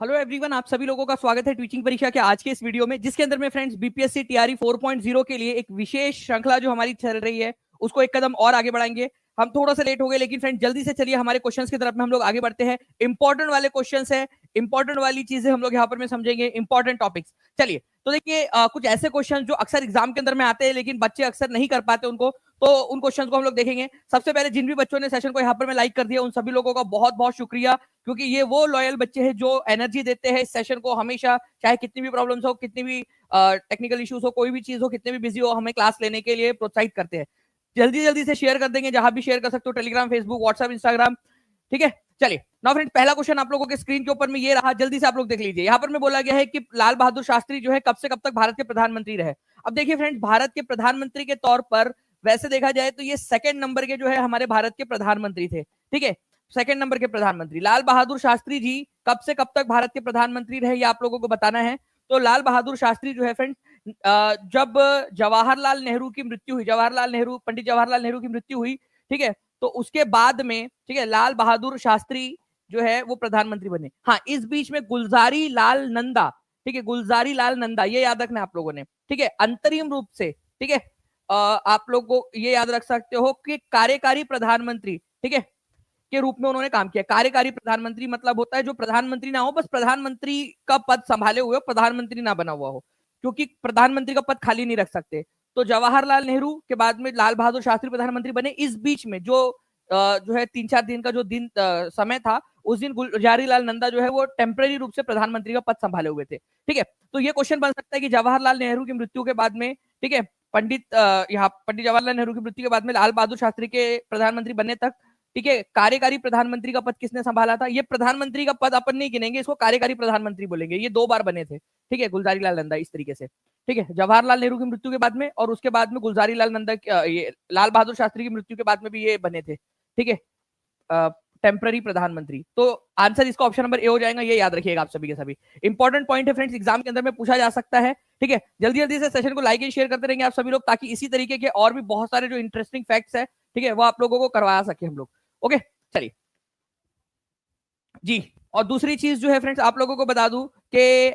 Hello everyone, आप सभी लोगों का स्वागत है टीचिंग परीक्षा के आज के इस वीडियो में, जिसके अंदर में फ्रेंड्स बीपीएससी टीआरई 4.0 के लिए एक विशेष श्रृंखला जो हमारी चल रही है उसको एक कदम और आगे बढ़ाएंगे। हम थोड़ा सा लेट हो गए, लेकिन फ्रेंड्स जल्दी से चलिए हमारे क्वेश्चंस की तरफ में हम लोग आगे बढ़ते हैं। इंपॉर्टेंट वाले क्वेश्चंस है, इंपॉर्टेंट वाली चीजें हम लोग यहाँ पर में समझेंगे, इंपॉर्टेंट टॉपिक्स। चलिए, तो देखिए कुछ ऐसे क्वेश्चन जो अक्सर एग्जाम के अंदर में आते हैं लेकिन बच्चे अक्सर नहीं कर पाते उनको, तो उन क्वेश्चंस को हम लोग देखेंगे। सबसे पहले जिन भी बच्चों ने सेशन को यहाँ पर में लाइक कर दिया उन सभी लोगों का बहुत बहुत शुक्रिया, क्योंकि ये वो लॉयल बच्चे हैं जो एनर्जी देते हैं इस सेशन को हमेशा, चाहे कितनी भी प्रॉब्लम्स हो, कितनी भी टेक्निकल इश्यूज हो, कोई भी चीज हो, कितने भी बिजी हो, हमें क्लास लेने के लिए प्रोत्साहित करते हैं। जल्दी जल्दी से शेयर कर देंगे, जहां भी शेयर कर सकते हो, टेलीग्राम, फेसबुक, व्हाट्सएप, इंस्टाग्राम। ठीक है, चलिए नाउ फ्रेंड, पहला क्वेश्चन आप लोगों के स्क्रीन के ऊपर में ये रहा, जल्दी से आप लोग देख लीजिए। यहाँ पर में बोला गया है कि लाल बहादुर शास्त्री जो है कब से कब तक भारत के प्रधानमंत्री रहे। अब देखिए फ्रेंड्स, भारत के प्रधानमंत्री के तौर पर वैसे देखा जाए तो ये सेकंड नंबर के जो है हमारे भारत के प्रधानमंत्री थे। ठीक है, सेकंड नंबर के प्रधानमंत्री लाल बहादुर शास्त्री जी कब से कब तक भारत के प्रधानमंत्री रहे, ये आप लोगों को बताना है। तो लाल बहादुर शास्त्री जो है फ्रेंड, जब जवाहरलाल नेहरू की मृत्यु हुई, पंडित जवाहरलाल नेहरू की मृत्यु हुई, ठीक है, तो उसके बाद में, ठीक है, लाल बहादुर शास्त्री जो है वो प्रधानमंत्री बने। हाँ, इस बीच में गुलजारी लाल नंदा, ठीक है, गुलजारी लाल नंदा, ये याद रखना आप लोगों ने। ठीक है, अंतरिम रूप से, ठीक है, आप लोग को ये याद रख सकते हो कि कार्यकारी प्रधानमंत्री, ठीक है, के रूप में उन्होंने काम किया। कार्यकारी प्रधानमंत्री मतलब होता है जो प्रधानमंत्री ना हो, बस प्रधानमंत्री का पद संभाले हुए, प्रधानमंत्री ना बना हुआ हो, क्योंकि प्रधानमंत्री का पद खाली नहीं रख सकते। तो जवाहरलाल नेहरू के बाद में लाल बहादुर शास्त्री प्रधानमंत्री बने। इस बीच में जो है 3-4 दिन का जो दिन समय था, उस दिन गुलजारी लाल नंदा जो है वो टेम्पररी रूप से प्रधानमंत्री का पद संभाले हुए थे। ठीक है, तो ये क्वेश्चन बन सकता है कि जवाहरलाल नेहरू की मृत्यु के बाद में, ठीक है, पंडित जवाहरलाल नेहरू की मृत्यु के बाद में लाल बहादुर शास्त्री के प्रधानमंत्री बनने तक, ठीक है, कार्यकारी प्रधानमंत्री का पद किसने संभाला था। ये प्रधानमंत्री का पद अपन नहीं गिनेंगे, इसको कार्यकारी प्रधानमंत्री बोलेंगे। ये 2 बार बने थे, ठीक है, गुलजारी लाल नंदा इस तरीके से। ठीक है, जवाहरलाल नेहरू की मृत्यु के बाद में और उसके बाद में गुलजारी लाल नंदा, ये लाल बहादुर शास्त्री की मृत्यु के बाद में भी ये बने थे। ठीक है, टेम्पररी प्रधानमंत्री। तो आंसर इसका ऑप्शन नंबर ए हो जाएगा, ये याद रखिएगा आप सभी के सभी। इंपॉर्टेंट पॉइंट है फ्रेंड्स, एग्जाम के अंदर में पूछा जा सकता है। ठीक है, जल्दी जल्दी से सेशन को लाइक एंड शेयर करते रहेंगे आप सभी लोग, ताकि इसी तरीके के और भी बहुत सारे जो इंटरेस्टिंग फैक्ट्स है, ठीक है, वो आप लोगों को करवा सके हम लोग। ओके, चलिए जी। और दूसरी चीज जो है फ्रेंड्स, आप लोगों को बता दूं कि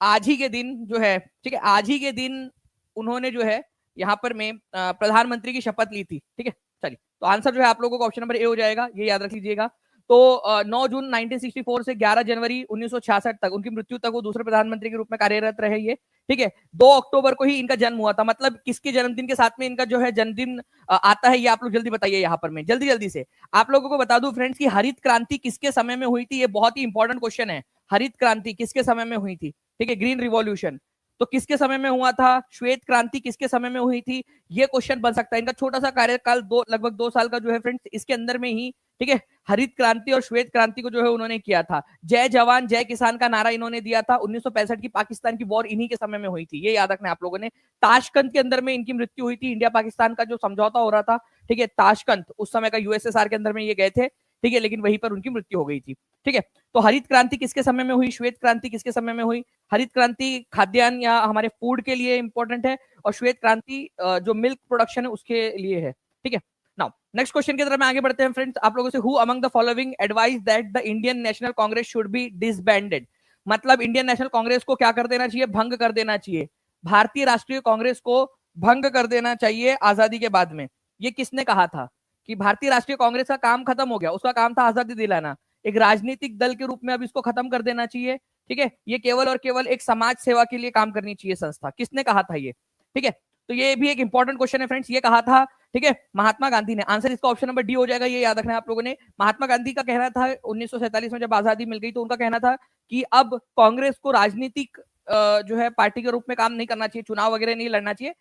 आज ही के दिन जो है, ठीक है, आज ही के दिन उन्होंने जो है यहाँ पर में प्रधानमंत्री की शपथ ली थी। ठीक है, चलिए, तो आंसर जो है आप लोगों को ऑप्शन नंबर ए हो जाएगा, ये याद रख लीजिएगा। तो 9 जून 1964 से 11 जनवरी 1966 तक, उनकी मृत्यु तक वो दूसरे प्रधानमंत्री के रूप में कार्यरत रहे ये। ठीक है, 2 अक्टूबर को ही इनका जन्म हुआ था। मतलब किसके जन्मदिन के साथ में इनका जो है जन्मदिन आता है, ये आप लोग जल्दी बताइए यहाँ पर में, जल्दी जल्दी से। आप लोगों को बता दूं फ्रेंड्स कि हरित क्रांति किसके समय में हुई थी, ये बहुत ही इंपॉर्टेंट क्वेश्चन है। हरित क्रांति किसके समय में हुई थी, ठीक है, ग्रीन रिवॉल्यूशन तो किसके समय में हुआ था, श्वेत क्रांति किसके समय में हुई थी, ये क्वेश्चन बन सकता है। इनका छोटा सा कार्यकाल लगभग 2 साल का जो है फ्रेंड्स, इसके अंदर में ही, ठीक है, हरित क्रांति और श्वेत क्रांति को जो है उन्होंने किया था। जय जवान जय किसान का नारा इन्होंने दिया था। 1965 की पाकिस्तान की वॉर इन्हीं के समय में हुई थी, ये याद रखना आप लोगों ने। ताशकंद के अंदर में इनकी मृत्यु हुई थी, इंडिया पाकिस्तान का जो समझौता हो रहा था, ठीक है, ताशकंद उस समय का यूएसएसआर के अंदर में ये गए थे। ठीक है, लेकिन वहीं पर उनकी मृत्यु हो गई थी। ठीक है, तो हरित क्रांति किसके समय में हुई, श्वेत क्रांति किसके समय में हुई। हरित क्रांति खाद्यान्न या हमारे फूड के लिए इंपॉर्टेंट है, और श्वेत क्रांति जो मिल्क प्रोडक्शन है उसके लिए है। ठीक है, नाउ नेक्स्ट क्वेश्चन की तरफ में आगे बढ़ते हैं फ्रेंड्स। आप लोगों से, who among the following advise that the Indian national Congress should be disbanded. मतलब इंडियन नेशनल कांग्रेस को क्या कर देना चाहिए, भंग कर देना चाहिए। भारतीय राष्ट्रीय कांग्रेस को भंग कर देना चाहिए आजादी के बाद में। ये किसने कहा था कि भारतीय राष्ट्रीय कांग्रेस का काम खत्म हो गया, उसका काम था आजादी दिलाना, एक राजनीतिक दल के रूप में अब इसको खत्म कर देना चाहिए। ठीक है, ये केवल और केवल एक समाज सेवा के लिए काम करनी चाहिए संस्था। किसने कहा था ये, ठीक है, तो ये भी एक इंपॉर्टेंट क्वेश्चन है फ्रेंड्स, ये कहा था, ठीक है, महात्मा गांधी ने। आंसर इसका ऑप्शन नंबर डी हो जाएगा, ये याद रखना है आप लोगों ने। महात्मा गांधी का कहना था 1947 में जब आजादी मिल गई, तो उनका कहना था कि अब कांग्रेस को राजनीतिक जो है पार्टी के रूप में काम नहीं करना चाहिए, चुनाव वगैरह नहीं लड़ना चाहिए।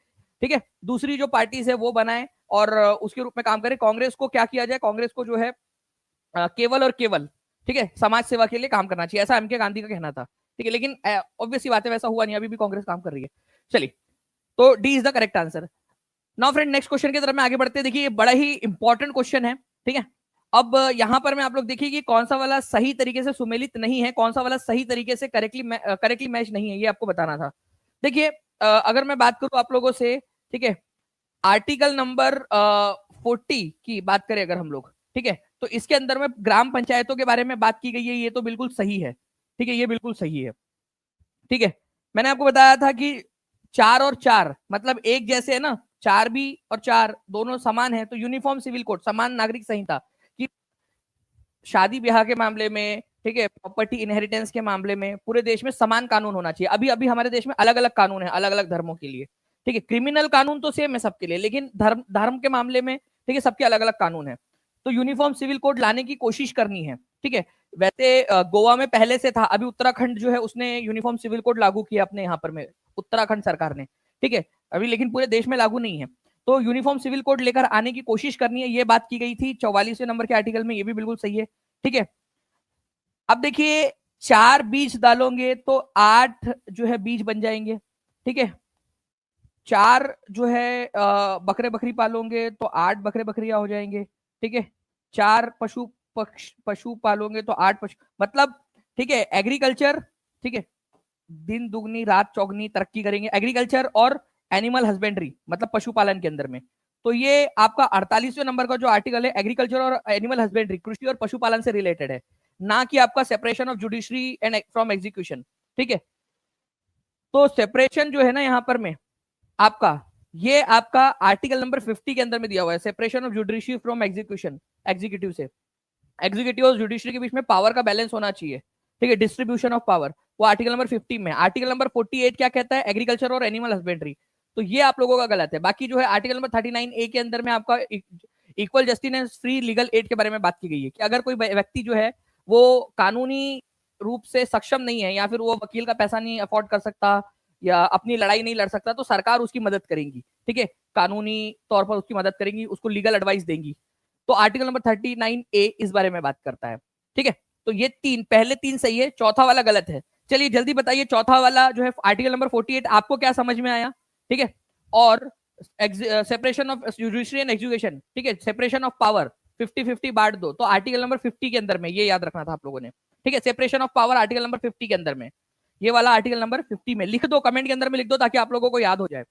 ठीक है, दूसरी जो पार्टीज है वो बनाए और उसके रूप में काम करे। कांग्रेस को क्या किया जाए, कांग्रेस को जो है केवल और केवल, ठीक है, समाज सेवा के लिए काम करना चाहिए, ऐसा एमके गांधी का कहना था। ठीक है, लेकिन ऑब्वियसली बात है वैसा हुआ नहीं, अभी भी कांग्रेस काम कर रही है। चलिए, तो D is the correct answer. Now friend, next question की तरफ में आगे बढ़ते हैं। देखिए, ये बड़ा ही इंपॉर्टेंट क्वेश्चन है। ठीक है, अब यहाँ पर मैं आप लोग देखिए कि कौन सा वाला सही तरीके से सुमेलित नहीं है, कौन सा वाला सही तरीके से करेक्टली मैच नहीं है, ये आपको बताना था। देखिए, अगर मैं बात करूं आप लोगों से, ठीक है, आर्टिकल नंबर 40 की बात करें अगर हम लोग, ठीक है, तो इसके अंदर में ग्राम पंचायतों के बारे में बात की गई है, ये तो बिल्कुल सही है। ठीक है, ये बिल्कुल सही है। ठीक है, मैंने आपको बताया था कि 4 और 4 मतलब एक जैसे है ना, 4 भी और 4 दोनों समान है, तो यूनिफॉर्म सिविल कोड, समान नागरिक संहिता कि शादी ब्याह के मामले में, ठीक है, प्रॉपर्टी इनहेरिटेंस के मामले में पूरे देश में समान कानून होना चाहिए। अभी अभी हमारे देश में अलग अलग कानून है अलग अलग धर्मों के लिए। ठीक है, क्रिमिनल कानून तो सेम है सबके लिए, लेकिन धर्म धर्म के मामले में ठीक है सबके अलग अलग कानून है। तो यूनिफॉर्म सिविल कोड लाने की कोशिश करनी है। ठीक है, वैसे गोवा में पहले से था, अभी उत्तराखंड जो है उसने यूनिफॉर्म सिविल कोड लागू किया अपने यहाँ पर में, उत्तराखंड सरकार ने। ठीक है, अभी लेकिन पूरे देश में लागू नहीं है। तो यूनिफॉर्म सिविल कोड लेकर आने की कोशिश करनी है, ये बात की गई थी 44वें नंबर के आर्टिकल में, ये भी बिल्कुल सही है। ठीक है, अब देखिए 4 बीज डालोगे तो 8 जो है बीज बन जाएंगे। ठीक है, 4 जो है बकरे बकरी पालोगे तो 8 बकरे बकरियां हो जाएंगे। ठीक है, 4 पशु पालोगे तो 8 पशु, मतलब ठीक है एग्रीकल्चर, ठीक है, दिन दुगनी रात चौगनी तरक्की करेंगे एग्रीकल्चर और एनिमल हस्बेंड्री, मतलब पशुपालन के अंदर में। तो ये आपका 48वें नंबर का जो आर्टिकल है एग्रीकल्चर और एनिमल हस्बेंड्री, कृषि और पशुपालन से रिलेटेड है, ना कि आपका separation of judiciary and from execution. ठीक है, तो सेपरेशन जो है ना यहाँ पर में आपका, ये आपका आर्टिकल नंबर 50 के अंदर में दिया हुआ है, separation of judiciary from execution, executive से, एग्जीक्यूटिव और जुडिशरी के बीच में पावर का बैलेंस होना चाहिए। ठीक है, डिस्ट्रीब्यूशन ऑफ पावर, वो आर्टिकल नंबर 50 में। आर्टिकल नंबर 48 क्या कहता है, एग्रीकल्चर और एनिमल हस्बेंड्री। तो ये आप लोगों का गलत है। बाकी जो है आर्टिकल नंबर 39A के अंदर में आपका equal justice and free legal aid के बारे में बात की गई है कि अगर कोई व्यक्ति जो है वो कानूनी रूप से सक्षम नहीं है या फिर वो वकील का पैसा नहीं अफोर्ड कर सकता या अपनी लड़ाई नहीं लड़ सकता, तो सरकार उसकी मदद करेगी। ठीक है, कानूनी तौर पर उसकी मदद करेगी, उसको लीगल एडवाइस देंगी। तो आर्टिकल नंबर 39A इस बारे में बात करता है। ठीक है, तो ये पहले 3 सही है, चौथा वाला गलत है। चलिए जल्दी बताइए चौथा वाला जो है आर्टिकल नंबर 48 आपको क्या समझ में आया। ठीक है, और separation of judiciary and execution, ठीक है, सेपरेशन ऑफ पावर 50-50 बांट दो, तो आर्टिकल नंबर 50 के अंदर में ये याद रखना था आप लोगों ने। ठीक है, separation of power article number 50 के अंदर में, ये वाला आर्टिकल नंबर 50 में लिख दो, कमेंट के अंदर में लिख दो ताकि आप लोगों को याद हो जाए।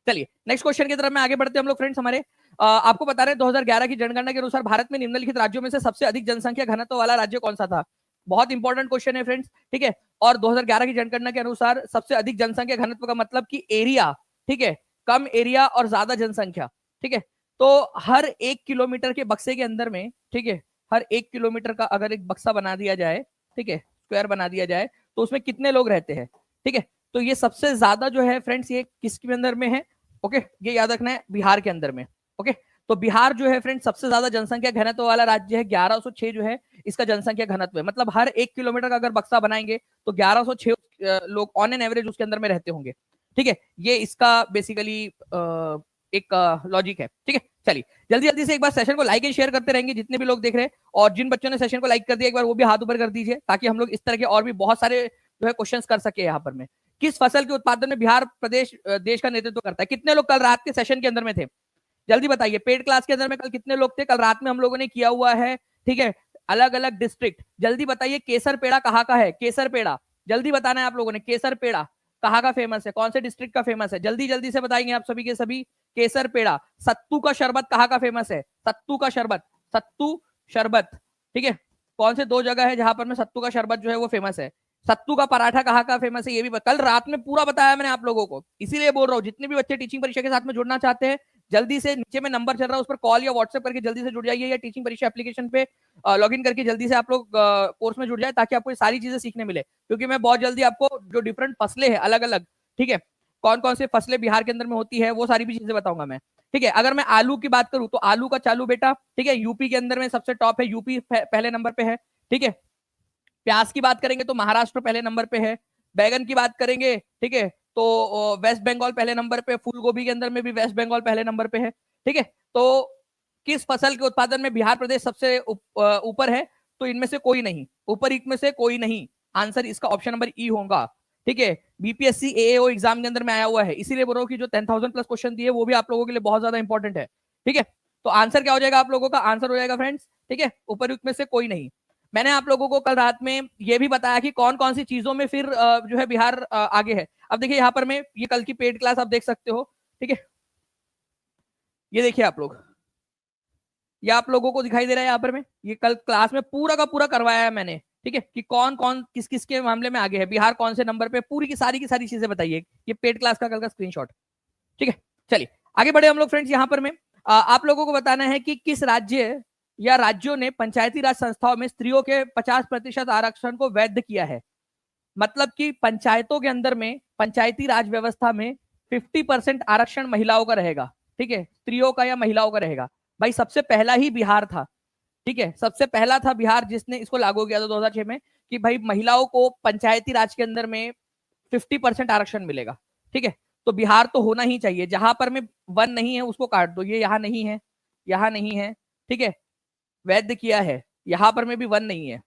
चलिए नेक्स्ट क्वेश्चन की तरफ में आगे बढ़ते हैं हम लोग फ्रेंड्स। हमारे आपको बता रहे हैं 2011 की जनगणना के अनुसार भारत में निम्नलिखित राज्यों में से सबसे अधिक जनसंख्या घनत्व वाला राज्य कौन सा था। बहुत इंपॉर्टेंट क्वेश्चन है फ्रेंड्स। ठीक है, और 2011 की जनगणना के अनुसार सबसे अधिक जनसंख्या घनत्व का मतलब कि एरिया, ठीक है, कम एरिया और ज्यादा जनसंख्या। ठीक है, तो हर 1 किलोमीटर के बक्से के अंदर में, ठीक है, हर 1 किलोमीटर का अगर एक बक्सा बना दिया जाए, ठीक है, स्क्वायर बना दिया जाए, तो उसमें कितने लोग रहते हैं। ठीक है, तो ये सबसे ज्यादा जो है फ्रेंड्स ये किसके अंदर में है, ओके, ये याद रखना है, बिहार के अंदर में। ओके, तो बिहार जो है फ्रेंड सबसे ज्यादा जनसंख्या घनत्व वाला राज्य है, 1106 जो है इसका जनसंख्या घनत्व है। मतलब हर 1 किलोमीटर का अगर बक्सा बनाएंगे तो 1106 लोग ऑन एन एवरेज उसके अंदर में रहते होंगे। ठीक है, ये इसका बेसिकली एक लॉजिक है। ठीक है, चलिए जल्दी जल्दी से एक बार सेशन को लाइक एंड शेयर करते रहेंगे जितने भी लोग देख रहे हैं, और जिन बच्चों ने सेशन को लाइक कर दिया एक बार वो भी हाथ ऊपर कर दीजिए ताकि हम लोग इस तरह के और भी बहुत सारे जो है क्वेश्चन कर सके यहाँ पर में। किस फसल के उत्पादन में बिहार प्रदेश देश का नेतृत्व करता है। कितने लोग कल रात के सेशन के अंदर में थे, जल्दी बताइए। पेड क्लास के अंदर में कल कितने लोग थे, कल रात में हम लोगों ने किया हुआ है। ठीक है, अलग अलग डिस्ट्रिक्ट, जल्दी बताइए केसर पेड़ा कहाँ का है, केसर पेड़ा जल्दी बताना है आप लोगों ने, केसर पेड़ा कहाँ का फेमस है, कौन से डिस्ट्रिक्ट का फेमस है, जल्दी जल्दी से बताएंगे आप सभी के सभी। केसर पेड़ा। सत्तू का शरबत कहाँ का फेमस है, सत्तू का शरबत, सत्तू शरबत, ठीक है, कौन से 2 जगह है जहां पर में सत्तू का शरबत जो है वो फेमस है। सत्तू का पराठा कहाँ का फेमस है ये भी कल रात में पूरा बताया मैंने आप लोगों को, इसीलिए बोल रहा हूँ जितने भी बच्चे टीचिंग परीक्षा के साथ में जुड़ना चाहते हैं जल्दी से नीचे में नंबर चल रहा है उस पर कॉल या व्हाट्सएप करके जल्दी से जुड़ जाइए, या टीचिंग परीक्षा एप्लीकेशन पे लॉगिन करके जल्दी से आप लोग कोर्स में जुड़ जाए ताकि आपको ये सारी चीजें सीखने मिले। क्योंकि मैं बहुत जल्दी आपको जो डिफरेंट फसलें हैं अलग अलग, ठीक है, कौन कौन से फसलें बिहार के अंदर में होती है वो सारी भी चीजें बताऊंगा मैं। ठीक है, अगर मैं आलू की बात करूं तो आलू का चालू बेटा, ठीक है, यूपी के अंदर में सबसे टॉप है, यूपी पहले नंबर पे है। ठीक है, प्याज की बात करेंगे तो महाराष्ट्र पहले नंबर पे है। बैगन की बात करेंगे, ठीक है, तो वेस्ट बंगाल पहले नंबर पे, फूल गोभी के अंदर में भी वेस्ट बंगाल पहले नंबर पे है। ठीक है, तो किस फसल के उत्पादन में बिहार प्रदेश सबसे ऊपर है, तो इनमें से कोई नहीं, ऊपर इनमें से कोई नहीं, आंसर इसका ऑप्शन नंबर ई होगा। ठीक है, बीपीएससी एएओ एग्जाम के अंदर में आया हुआ है, इसीलिए बोल रहा हूँ कि जो 10,000 प्लस क्वेश्चन दिए वो भी आप लोगों के लिए बहुत ज्यादा इंपॉर्टेंट है। ठीक है, तो आंसर क्या हो जाएगा आप लोगों का, आंसर हो जाएगा फ्रेंड्स, ठीक है, ऊपर में से कोई नहीं। मैंने आप लोगों को कल रात में ये भी बताया कि कौन कौन सी चीजों में फिर जो है बिहार आगे है। अब देखिए यहाँ पर मैं ये कल की पेड क्लास आप देख सकते हो। ठीक है, ये देखिए आप लोग, ये आप लोगों को दिखाई दे रहा है यहाँ पर में, ये कल क्लास में पूरा का पूरा करवाया है मैंने। ठीक है, कि कौन कौन किस किस के मामले में आगे है, बिहार कौन से नंबर पे, पूरी की सारी चीजें बताइए। ये पेड क्लास का कल का स्क्रीनशॉट। ठीक है, चलिए आगे बढ़े हम लोग फ्रेंड्स। यहाँ पर मैं आप लोगों को बताना है कि किस राज्य या राज्यों ने पंचायती राज संस्थाओं में स्त्रियों के 50% आरक्षण को वैध किया है। मतलब कि पंचायतों के अंदर में, पंचायती राज व्यवस्था में 50% आरक्षण महिलाओं का रहेगा। ठीक है, स्त्रियों का या महिलाओं का रहेगा। भाई सबसे पहला ही बिहार था। ठीक है, सबसे पहला था बिहार जिसने इसको लागू किया था 2006 में, कि भाई महिलाओं को पंचायती राज के अंदर में 50% आरक्षण मिलेगा। ठीक है, तो बिहार तो होना ही चाहिए। जहां पर में वन नहीं है उसको काट दो, ये यहाँ नहीं है, यहाँ नहीं है। ठीक है, वैध किया है, यहां पर में भी वन नहीं है।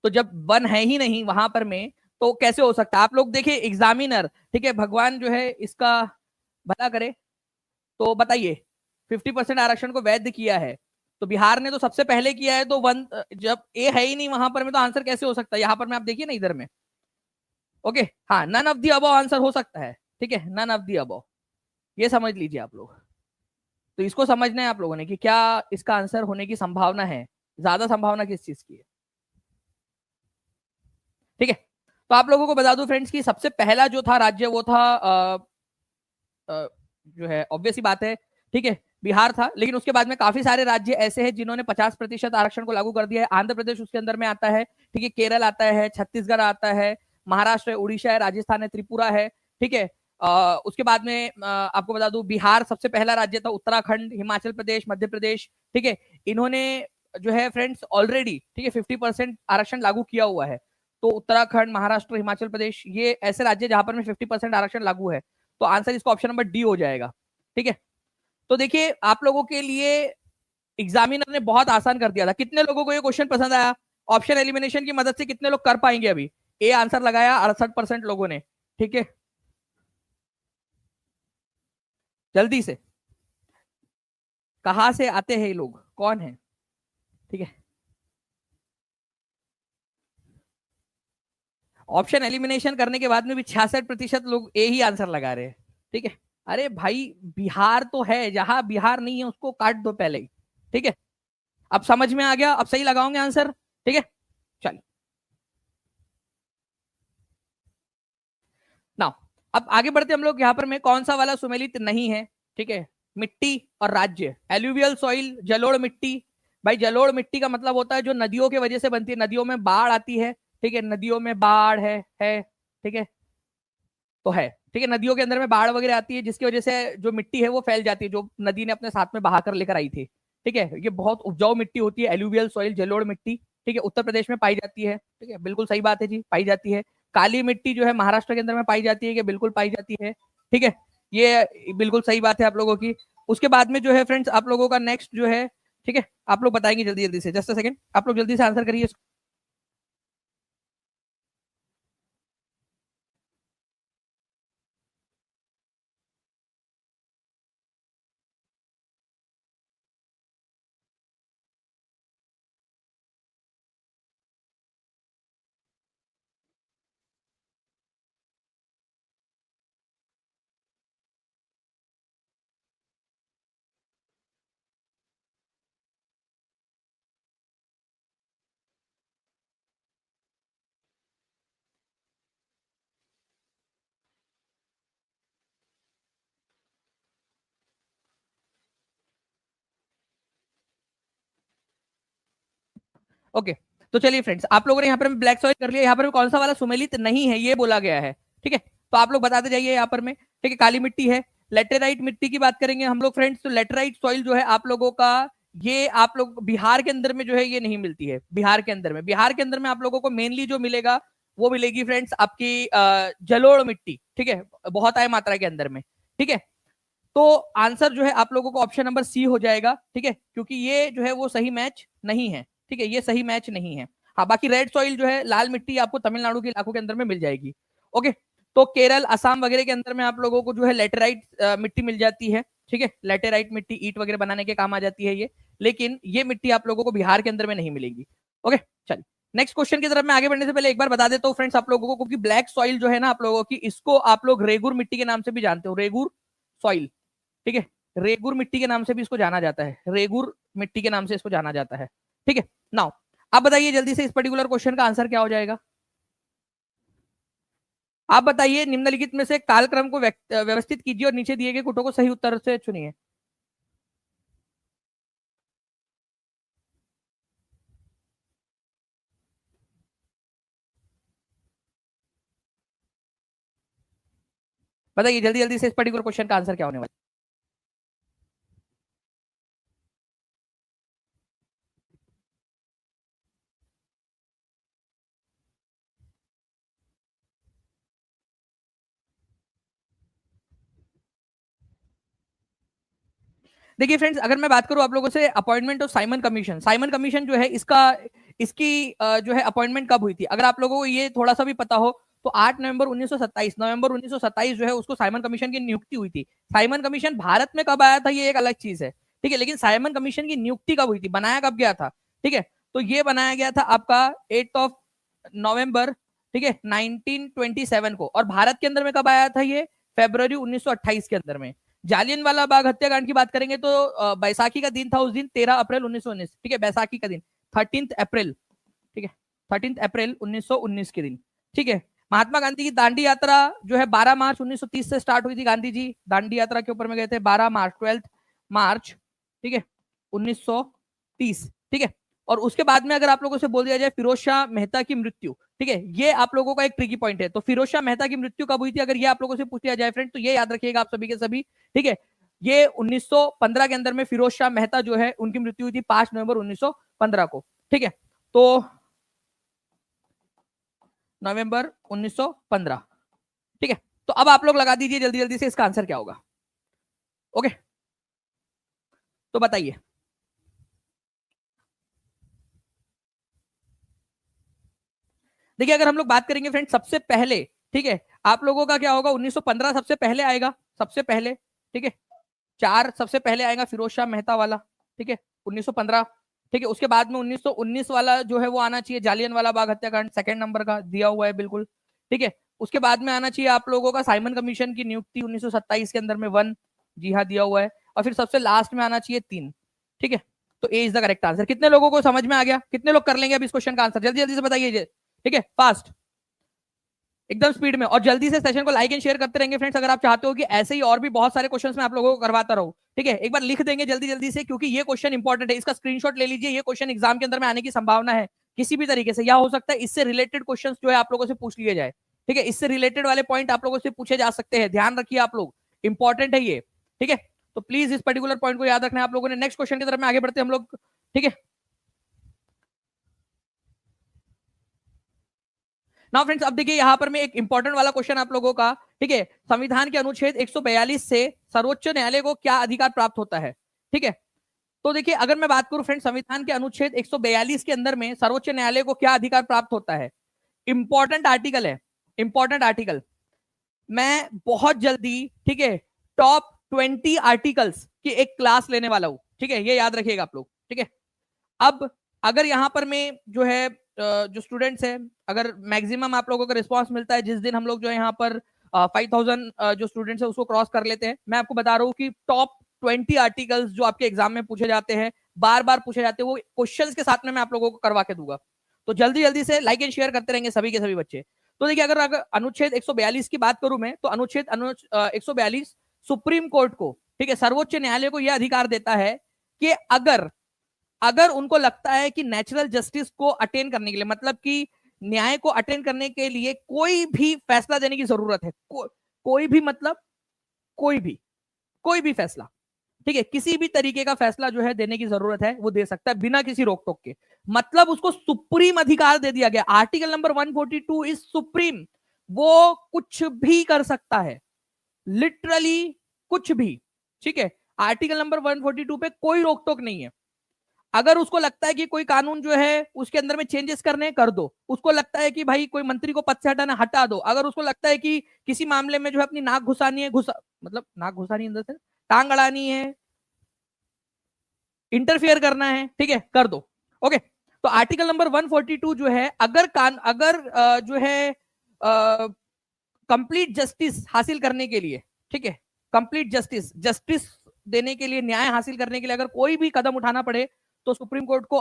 तो जब वन है ही नहीं वहां पर में, तो कैसे हो सकता है? आप लोग देखिए एग्जामिनर, ठीक है, भगवान जो है इसका भला करे, तो बताइए 50% आरक्षण को वैध किया है, तो बिहार ने तो सबसे पहले किया है, तो वन जब ए है ही नहीं वहां पर में, तो आंसर कैसे हो सकता है? यहाँ पर में आप देखिए ना इधर में। ओके, हाँ, none of the above answer हो सकता है। ठीक है, नन ऑफ दी अबव, ये समझ लीजिए आप लोग। तो इसको समझना है आप लोगों ने कि क्या इसका आंसर होने की संभावना है, ज्यादा संभावना किस चीज की है। ठीक है, तो आप लोगों को बता दूं फ्रेंड्स कि सबसे पहला जो था राज्य वो था जो है ऑब्वियस ही बात है, ठीक है, बिहार था। लेकिन उसके बाद में काफी सारे राज्य ऐसे हैं जिन्होंने 50% आरक्षण को लागू कर दिया है। आंध्र प्रदेश उसके अंदर में आता है, ठीक है, केरल आता है, छत्तीसगढ़ आता है, महाराष्ट्र है, उड़ीसा है, राजस्थान है, त्रिपुरा है। ठीक है, उसके बाद में आपको बता दूं बिहार सबसे पहला राज्य था, उत्तराखंड, हिमाचल प्रदेश, मध्य प्रदेश। ठीक है, इन्होंने जो है फ्रेंड्स ऑलरेडी, ठीक है, 50% आरक्षण लागू किया हुआ है। तो उत्तराखंड, महाराष्ट्र, हिमाचल प्रदेश, ये ऐसे राज्य जहां पर में 50% आरक्षण लागू है। तो आंसर इसका ऑप्शन नंबर डी हो जाएगा। ठीक है, तो देखिए आप लोगों के लिए एग्जामिनर ने बहुत आसान कर दिया था। कितने लोगों को ये क्वेश्चन पसंद आया? ऑप्शन एलिमिनेशन की मदद से कितने लोग कर पाएंगे? अभी ए आंसर लगाया 68% लोगों ने। ठीक है, जल्दी से, कहां से आते हैं ये लोग, कौन है? ठीक है, ऑप्शन एलिमिनेशन करने के बाद में भी 66% लोग ए ही आंसर लगा रहे हैं। ठीक है, अरे भाई बिहार तो है, जहां बिहार नहीं है उसको काट दो पहले ही। ठीक है, अब समझ में आ गया, अब सही लगाओगे आंसर। ठीक है, चलिए ना, अब आगे बढ़ते हम लोग। यहाँ पर में कौन सा वाला सुमेलित नहीं है? ठीक है, मिट्टी और राज्य, एल्यूवियल सॉइल, जलोढ़ मिट्टी। भाई जलोढ़ मिट्टी का मतलब होता है जो नदियों की वजह से बनती है, नदियों में बाढ़ आती है। ठीक है, नदियों में बाढ़ है। ठीक है, तो है, ठीक है, नदियों के अंदर में बाढ़ वगैरह आती है जिसकी वजह से जो मिट्टी है वो फैल जाती है, जो नदी ने अपने साथ में बहाकर लेकर आई थी। ठीक है, ये बहुत उपजाऊ मिट्टी होती है, एल्यूवियल सॉइल, जलोढ़ मिट्टी। ठीक है, उत्तर प्रदेश में पाई जाती है। ठीक है, बिल्कुल सही बात है जी, पाई जाती है। काली मिट्टी जो है महाराष्ट्र के अंदर में पाई जाती है, कि बिल्कुल पाई जाती है। ठीक है, ये बिल्कुल सही बात है आप लोगों की। उसके बाद में जो है फ्रेंड्स आप लोगों का नेक्स्ट जो है, ठीक है, आप लोग बताएंगे जल्दी जल्दी से, जस्ट अ सेकंड, आप लोग जल्दी से आंसर करिए। ओके, तो चलिए फ्रेंड्स, आप लोगों ने यहाँ पर ब्लैक सॉइल कर लिया, यहाँ पर कौन सा वाला सुमेलित नहीं है ये बोला गया है। ठीक है, तो आप लोग बताते जाइए यहाँ पर में। ठीक है, काली मिट्टी है। लेटेराइट मिट्टी की बात करेंगे हम लोग फ्रेंड्स, तो लेटेराइट सॉइल जो है आप लोगों का, ये आप लोग बिहार के अंदर में जो है ये नहीं मिलती है। बिहार के अंदर में आप लोगों को मेनली जो मिलेगा वो मिलेगी फ्रेंड्स आपकी जलोढ़ मिट्टी। ठीक है, बहुत आय मात्रा के अंदर में। ठीक है, तो आंसर जो है आप लोगों को ऑप्शन नंबर सी हो जाएगा। ठीक है, क्योंकि ये जो है वो सही मैच नहीं है। ठीक है, ये सही मैच नहीं है। हाँ, बाकी रेड सॉइल जो है, लाल मिट्टी, आपको तमिलनाडु के इलाकों के अंदर में मिल जाएगी। ओके, तो केरल, असम वगैरह के अंदर में आप लोगों को जो है लेटेराइट मिट्टी मिल जाती है। ठीक है, लेटेराइट मिट्टी ईट वगैरह बनाने के काम आ जाती है ये, लेकिन ये मिट्टी आप लोगों को बिहार के अंदर में नहीं मिलेगी। ओके, चलिए नेक्स्ट क्वेश्चन की तरफ मैं आगे बढ़ने से पहले एक बार बता देता हूँ फ्रेंड्स आप लोगों को, क्योंकि ब्लैक सॉइल जो है ना आप लोगों की, इसको आप लोग रेगुर मिट्टी के नाम से भी जानते हो, रेगुर सॉइल। ठीक है, रेगुर मिट्टी के नाम से भी इसको जाना जाता है, रेगुर मिट्टी के नाम से इसको जाना जाता है। ठीक है, नाउ आप बताइए जल्दी से इस पर्टिकुलर क्वेश्चन का आंसर क्या हो जाएगा? आप बताइए निम्नलिखित में से कालक्रम को व्यवस्थित कीजिए और नीचे दिए गए कुटों को सही उत्तर से चुनिए। बताइए जल्दी जल्दी से इस पर्टिकुलर क्वेश्चन का आंसर क्या होने वाला है? देखिए फ्रेंड्स, अगर मैं बात करूं आप लोगों से अपॉइंटमेंट ऑफ साइमन कमीशन जो है इसकी जो है अपॉइंटमेंट कब हुई थी, अगर आप लोगों को ये थोड़ा सा भी पता हो तो 8 नवंबर 1927 जो है उसको साइमन कमीशन की नियुक्ति हुई थी। साइमन कमीशन भारत में कब आया था ये एक अलग चीज है, ठीक है, लेकिन साइमन कमीशन की नियुक्ति कब हुई थी, बनाया कब गया था, ठीक है, तो ये बनाया गया था आपका 8 नवंबर, ठीक है, 1927 को। और भारत के अंदर में कब आया था ये? फरवरी 1928 के अंदर में। जालियनवाला बाग हत्याकांड की बात करेंगे तो बैसाखी का दिन था उस दिन, 13 अप्रैल 1919, ठीक है, बैसाखी का दिन 13 अप्रैल, ठीक है, 13 अप्रैल 1919 के दिन, ठीक है। महात्मा गांधी की दांडी यात्रा जो है 12 मार्च 1930 से स्टार्ट हुई थी। गांधी जी दांडी यात्रा के ऊपर में गए थे 12 मार्च, 12 मार्च, ठीक है, 1930, ठीक है। और उसके बाद में अगर आप लोगों से बोल दिया जाए फिरोज शाह मेहता की मृत्यु, ठीक है, ये आप लोगों का एक ट्रिकी पॉइंट है, तो फिरोज शाह मेहता की मृत्यु कब हुई थी अगर ये आप लोगों से पूछ लिया जाए फ्रेंड, तो ये याद रखिएगा आप सभी के सभी, ठीक है। ये 1915 के अंदर में फिरोज शाह मेहता जो है उनकी मृत्यु हुई थी 5 नवंबर 1915 को, ठीक है। तो नवंबर 1915, ठीक है। तो अब आप लोग लगा दीजिए जल्दी जल्दी से इसका आंसर क्या होगा। ओके, तो बताइए। देखिए अगर हम लोग बात करेंगे फ्रेंड सबसे पहले, ठीक है, आप लोगों का क्या होगा, 1915 सबसे पहले आएगा, सबसे पहले, ठीक है, 4 सबसे पहले आएगा फिरोज शाह मेहता वाला, ठीक है, 1915, ठीक है। उसके बाद में 1919 वाला जो है वो आना चाहिए, जालियन वाला बाग हत्याकांड, सेकंड नंबर का दिया हुआ है बिल्कुल, ठीक है। उसके बाद में आना चाहिए आप लोगों का साइमन कमीशन की नियुक्ति 1927 के अंदर में 1, जी हाँ दिया हुआ है। और फिर सबसे लास्ट में आना चाहिए 3, ठीक है। तो ए इज द करेक्ट आंसर। कितने लोगों को समझ में आ गया? कितने लोग कर लेंगे अब इस क्वेश्चन का आंसर? जल्दी जल्दी से बताइए, ठीक है, फास्ट, एकदम स्पीड में। और जल्दी से सेशन को लाइक एंड शेयर करते रहेंगे फ्रेंड्स, अगर आप चाहते हो कि ऐसे ही और भी बहुत सारे क्वेश्चंस मैं आप लोगों को करवाता रहूं, ठीक है। एक बार लिख देंगे जल्दी जल्दी से, क्योंकि ये क्वेश्चन इंपॉर्टेंट है, इसका स्क्रीनशॉट ले लीजिए, ये क्वेश्चन एग्जाम के अंदर में आने की संभावना है किसी भी तरीके से, या हो सकता है इससे रिलेटेड क्वेश्चन जो है आप लोगों से पूछ लिए जाए, ठीक है, इससे रिलेटेड वाले पॉइंट आप लोगों से पूछे जा सकते हैं, ध्यान रखिए आप लोग, इंपॉर्टेंट है ये, ठीक है। तो प्लीज इस पर्टिकुलर पॉइंट को याद रखना है आप लोगों ने। नेक्स्ट क्वेश्चन की तरफ में आगे बढ़ते हम लोग, ठीक है। नाउ फ्रेंड्स अब देखिए यहां पर मैं एक इंपॉर्टेंट वाला क्वेश्चन आप लोगों का, ठीक है, संविधान के अनुच्छेद 142 से सर्वोच्च न्यायालय को क्या अधिकार प्राप्त होता है, ठीक है। तो देखिए अगर मैं बात करूं फ्रेंड संविधान के अनुच्छेद 142 के अंदर में सर्वोच्च न्यायालय को क्या अधिकार प्राप्त होता है, इंपॉर्टेंट आर्टिकल है, इंपॉर्टेंट आर्टिकल। मैं बहुत जल्दी, ठीक है, टॉप 20 आर्टिकल्स की एक क्लास लेने वाला हूं, ठीक है, ये याद रखिएगा आप लोग, ठीक है। अब अगर यहाँ पर मैं जो है जो स्टूडेंट्स है, अगर मैक्सिमम आप लोगों का रिस्पांस मिलता है, जिस दिन हम लोग जो है यहाँ पर 5000 जो स्टूडेंट्स है उसको क्रॉस कर लेते हैं, मैं आपको बता रहा हूँ कि टॉप 20 आर्टिकल्स जो आपके एग्जाम में पूछे जाते हैं, बार बार पूछे जाते हैं, वो क्वेश्चंस के साथ में मैं आप लोगों को करवा के दूंगा। तो जल्दी जल्दी से लाइक एंड शेयर करते रहेंगे सभी के सभी बच्चे। तो देखिए अगर अनुच्छेद 142 की बात करूं मैं, तो अनुच्छेद 142 सुप्रीम कोर्ट को, ठीक है, सर्वोच्च न्यायालय को यह अधिकार देता है कि अगर अगर उनको लगता है कि नेचुरल जस्टिस को अटेन करने के लिए, मतलब कि न्याय को अटेन करने के लिए कोई भी फैसला देने की जरूरत है, कोई भी मतलब कोई भी फैसला, ठीक है, किसी भी तरीके का फैसला जो है देने की जरूरत है वो दे सकता है बिना किसी रोक टोक के, मतलब उसको सुप्रीम अधिकार दे दिया गया। आर्टिकल नंबर 142 इज सुप्रीम, वो कुछ भी कर सकता है, लिटरली कुछ भी, ठीक है। आर्टिकल नंबर 142 पे कोई रोक टोक नहीं है। अगर उसको लगता है कि कोई कानून जो है उसके अंदर में चेंजेस करने कर दो, उसको लगता है कि भाई कोई मंत्री को पद से हटाना हटा दो, अगर उसको लगता है कि किसी मामले में जो है अपनी नाक घुसानी है मतलब नाक घुसानी अंदर से टांग अड़ानी है, इंटरफेयर करना है, ठीक है, कर दो। ओके, तो आर्टिकल नंबर 142 जो है अगर जो है कंप्लीट जस्टिस हासिल करने के लिए, ठीक है, कंप्लीट जस्टिस देने के लिए, न्याय हासिल करने के लिए अगर कोई भी कदम उठाना पड़े तो सुप्रीम कोर्ट को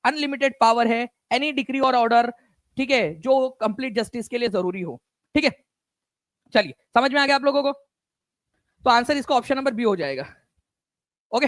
अनलिमिटेड पावर है, एनी डिक्री और ऑर्डर, ठीक है, जो कंप्लीट जस्टिस के लिए जरूरी हो, ठीक है। चलिए समझ में आ गया आप लोगों को, तो आंसर इसका ऑप्शन नंबर बी हो जाएगा। ओके,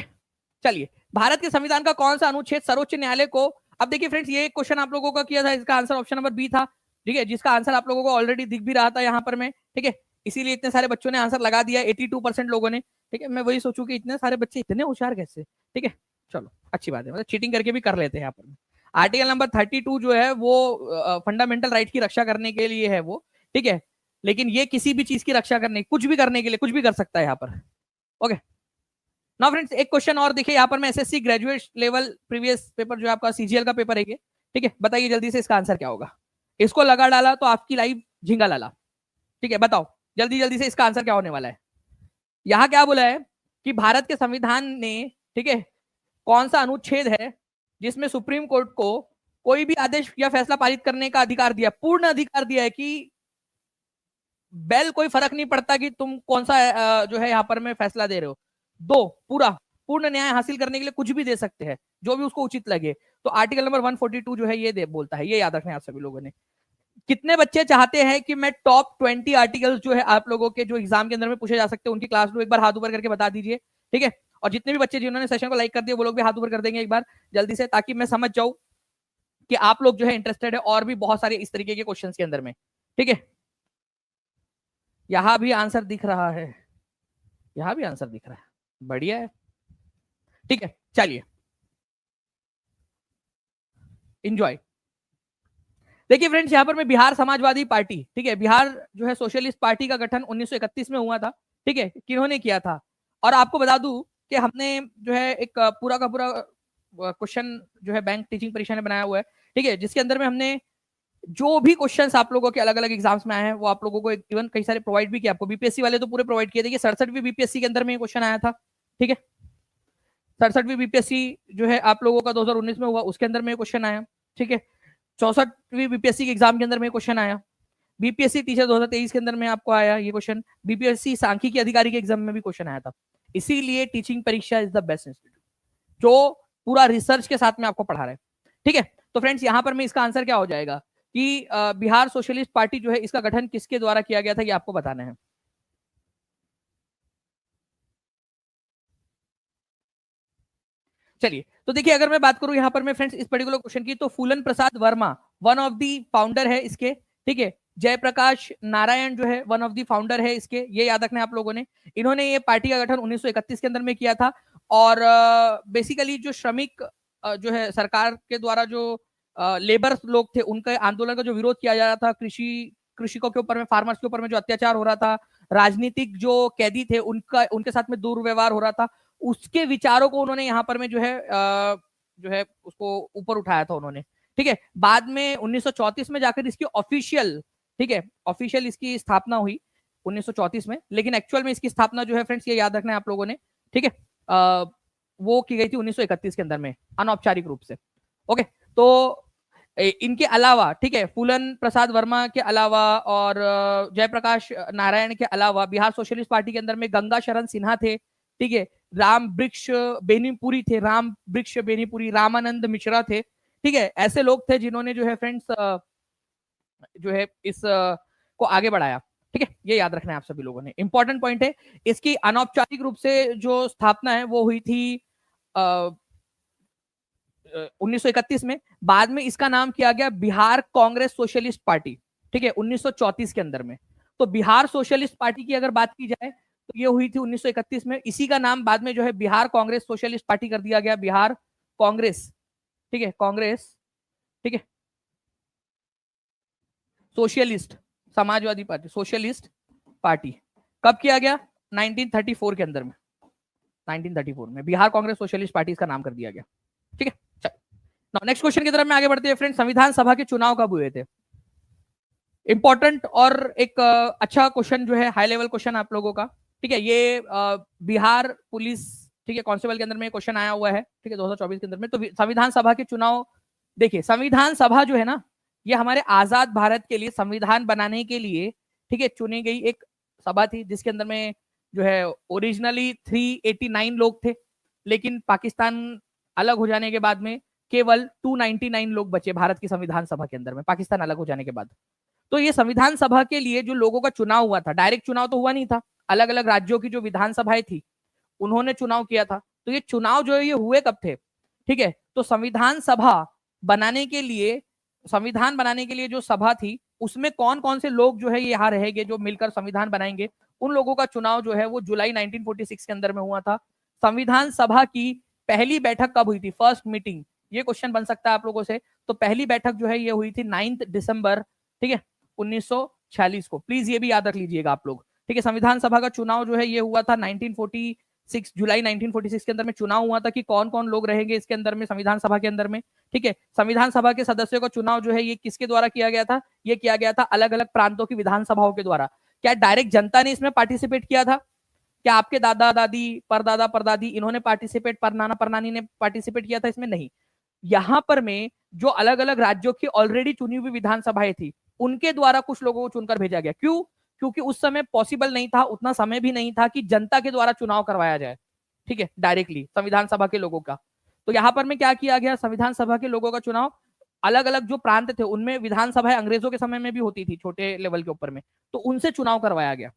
चलिए भारत के संविधान का कौन सा अनुच्छेद सर्वोच्च न्यायालय को, अब देखिए फ्रेंड्स ये क्वेश्चन आप लोगों का किया था, इसका आंसर ऑप्शन नंबर बी था, ठीक है, जिसका आंसर आप लोगों को ऑलरेडी दिख भी रहा था यहाँ पर मैं, ठीक है, इसीलिए इतने सारे बच्चों ने आंसर लगा दिया, 82% लोगों ने, ठीक है। मैं वही सोचूं कि इतने सारे बच्चे इतने होशियार कैसे, ठीक है, चलो अच्छी बात है, मतलब चीटिंग करके भी कर लेते हैं यहाँ पर। आर्टिकल नंबर 32 जो है वो फंडामेंटल राइट की रक्षा करने के लिए है वो, ठीक है, लेकिन ये किसी भी चीज की रक्षा करने, कुछ भी करने के लिए कुछ भी कर सकता है यहाँ पर। ओके, नाउ फ्रेंड्स एक क्वेश्चन और देखिए यहाँ पर मैं, SSC graduate level previous paper जो आपका सीजीएल का पेपर है ये, ठीक है, बताइए जल्दी से इसका आंसर क्या होगा। इसको लगा डाला तो आपकी लाइव झिंगा लाला, ठीक है, बताओ जल्दी जल्दी से इसका आंसर क्या होने वाला है। यहाँ क्या बोला है कि भारत के संविधान ने, ठीक है, कौन सा अनुच्छेद है जिसमें सुप्रीम कोर्ट को कोई भी आदेश या फैसला पारित करने का अधिकार दिया, पूर्ण अधिकार दिया है कि बेल कोई फर्क नहीं पड़ता कि तुम कौन सा जो है यहाँ पर मैं फैसला दे रहे हो, दो पूरा पूर्ण न्याय हासिल करने के लिए कुछ भी दे सकते हैं जो भी उसको उचित लगे। तो आर्टिकल नंबर 142 जो है ये दे बोलता है, ये याद रखना है आप सभी लोगों ने। कितने बच्चे चाहते हैं कि मैं टॉप 20 आर्टिकल्स जो है आप लोगों के जो एग्जाम के अंदर में पूछे जा सकते हैं उनकी क्लास लो, एक बार हाथ ऊपर करके बता दीजिए, ठीक है। और जितने भी बच्चे जिन्होंने सेशन को लाइक कर दिया वो लोग भी हाथ ऊपर कर देंगे एक बार जल्दी से, ताकि मैं समझ जाऊं कि आप लोग जो है इंटरेस्टेड है और भी बहुत सारे इस तरीके के क्वेश्चंस के अंदर में, ठीक है। यहां भी आंसर दिख रहा है, यहां भी आंसर दिख रहा है, बढ़िया है, ठीक है। चलिए इंजॉय। देखिए फ्रेंड्स यहाँ पर मैं बिहार समाजवादी पार्टी, ठीक है, बिहार जो है सोशलिस्ट पार्टी का गठन 1931 में हुआ था, ठीक है, किन्होंने किया था। और आपको बता दूं कि हमने जो है एक पूरा का पूरा क्वेश्चन जो है बैंक टीचिंग परीक्षा ने बनाया हुआ है, ठीक है, जिसके अंदर में हमने जो भी क्वेश्चंस आप लोगों के अलग अलग एग्जाम्स में आए हैं वो आप लोगों को इवन कई सारे प्रोवाइड भी किया, आपको बीपीएससी वाले तो पूरे प्रोवाइड किए थे, 67वीं बीपीएससी के अंदर में क्वेश्चन आया था, ठीक है, 67वीं बीपीएससी जो है आप लोगों का 2019 में हुआ उसके अंदर में क्वेश्चन आया, ठीक है, 64वीं बीपीएससी के एग्जाम के अंदर में क्वेश्चन आया, बीपीएससी टीचर 2023 के अंदर में आपको आया ये क्वेश्चन, बीपीएससी सांख्यिकी अधिकारी के एग्जाम में भी क्वेश्चन आया था। इसीलिए टीचिंग परीक्षा इज द बेस्ट इंस्टीट्यूट जो पूरा रिसर्च के साथ में आपको पढ़ा रहा है, ठीक है। तो फ्रेंड्स यहाँ पर में इसका आंसर क्या हो जाएगा कि बिहार सोशलिस्ट पार्टी जो है इसका गठन किसके द्वारा किया गया था ये आपको बताना है। चलिए तो देखिए अगर मैं बात करूं यहाँ पर मैं फ्रेंड्स इस पर्टिकुलर क्वेश्चन की, तो Phoolan Prasad Verma one of the founder है इसके, ठीक है, जयप्रकाश नारायण जो है वन ऑफ दी फाउंडर है इसके, ये याद रखना है आप लोगों ने। इन्होंने ये पार्टी का गठन 1931 के अंदर में किया था। और बेसिकली जो श्रमिक जो है सरकार के द्वारा जो लेबर लोग थे उनके आंदोलन का जो विरोध किया जा रहा था, कृषिकों के ऊपर में, फार्मर्स के ऊपर में जो अत्याचार हो रहा था, राजनीतिक जो कैदी थे उनका उनके साथ में दुर्व्यवहार हो रहा था, उसके विचारों को उन्होंने यहाँ पर में जो है उसको ऊपर उठाया था उन्होंने, ठीक है। बाद में 1934 में जाकर इसकी ऑफिशियल, ठीक है, ऑफिशियल इसकी स्थापना हुई 1934 में, लेकिन एक्चुअल में इसकी स्थापना जो है फ्रेंड्स ये याद रखना है आप लोगों ने, ठीक है, वो की गई थी 1931 के अंदर में अनौपचारिक रूप से। ओके, तो इनके अलावा, ठीक है, फूलन प्रसाद वर्मा के अलावा और जयप्रकाश नारायण के अलावा बिहार सोशलिस्ट पार्टी के अंदर में गंगा शरण सिन्हा थे, ठीक है, राम वृक्ष बेनीपुरी थे, राम वृक्ष बेनीपुरी, रामानंद मिश्रा थे, ठीक है, ऐसे लोग थे जिन्होंने जो है फ्रेंड्स जो है इस को आगे बढ़ाया, ठीक है, ये याद रखना है आप सभी लोगों ने, इंपॉर्टेंट पॉइंट है। इसकी अनौपचारिक रूप से जो स्थापना है वो हुई थी 1931 में, बाद में इसका नाम किया गया बिहार कांग्रेस सोशलिस्ट पार्टी, ठीक है, 1934 के अंदर में। तो बिहार सोशलिस्ट पार्टी की अगर बात की जाए तो ये हुई थी 1931 में, इसी का नाम बाद में जो है बिहार कांग्रेस सोशलिस्ट पार्टी कर दिया गया, बिहार कांग्रेस, ठीक है, कांग्रेस, ठीक है, socialist Samajwadi party socialist party कब किया गया 1934 के अंदर में, 1934 में बिहार कांग्रेस सोशलिस्ट पार्टी इसका नाम कर दिया गया, ठीक है। नेक्स्ट क्वेश्चन की तरफ में आगे बढ़ते हैं फ्रेंड्स, संविधान सभा के चुनाव कब हुए थे। इंपॉर्टेंट और एक अच्छा क्वेश्चन जो है, हाई लेवल क्वेश्चन आप लोगों का, ठीक है, ये बिहार पुलिस, ठीक है, कांस्टेबल के अंदर में क्वेश्चन आया हुआ है, ठीक है, 2024 के अंदर में। तो संविधान सभा के चुनाव, देखिए संविधान सभा जो है ना ये हमारे आजाद भारत के लिए संविधान बनाने के लिए, ठीक है, चुनी गई एक सभा थी, जिसके अंदर में जो है ओरिजिनली 389 लोग थे, लेकिन पाकिस्तान अलग हो जाने के बाद में केवल 299 लोग बचे भारत की संविधान सभा के अंदर में, पाकिस्तान अलग हो जाने के बाद। तो ये संविधान सभा के लिए जो लोगों का चुनाव हुआ था, डायरेक्ट चुनाव तो हुआ नहीं था, अलग अलग राज्यों की जो विधानसभाएं थी उन्होंने चुनाव किया था। तो ये चुनाव जो है ये हुए कब थे, ठीक है। तो संविधान सभा बनाने के लिए, संविधान बनाने के लिए जो सभा थी उसमें कौन कौन से लोग जो है ये यहाँ रहेंगे जो मिलकर संविधान बनाएंगे, उन लोगों का चुनाव जो है वो जुलाई 1946 के अंदर में हुआ था। संविधान सभा की पहली बैठक कब हुई थी, फर्स्ट मीटिंग, ये क्वेश्चन बन सकता है आप लोगों से। तो पहली बैठक जो है ये हुई थी 9 दिसंबर, ठीक है, 1946 को। प्लीज ये भी याद रख लीजिएगा आप लोग, ठीक है। संविधान सभा का चुनाव जो है ये हुआ था 1946, जुलाई 1946 के अंदर में चुनाव हुआ था कि कौन कौन लोग रहेंगे इसके अंदर में, संविधान सभा के अंदर में, ठीक है। संविधान सभा के सदस्यों का चुनाव जो है ये किसके द्वारा किया गया था, ये किया गया था अलग अलग प्रांतों की विधानसभाओं के द्वारा। क्या डायरेक्ट जनता ने इसमें पार्टिसिपेट किया था? क्या आपके दादा दादी, परदादा परदादी इन्होंने पार्टिसिपेट, परनाना परनानी ने पार्टिसिपेट किया था इसमें? नहीं। यहां पर में जो अलग अलग राज्यों की ऑलरेडी चुनी हुई विधानसभाएं थी उनके द्वारा कुछ लोगों को चुनकर भेजा गया। क्यों? क्योंकि उस समय पॉसिबल नहीं था, उतना समय भी नहीं था कि जनता के द्वारा चुनाव करवाया जाए, ठीक है, डायरेक्टली संविधान सभा के लोगों का। तो यहां पर में क्या किया गया, संविधान सभा के लोगों का चुनाव अलग अलग जो प्रांत थे उनमें, विधानसभाएं अंग्रेजों के समय में भी होती थी छोटे लेवल के ऊपर में, तो उनसे चुनाव करवाया गया,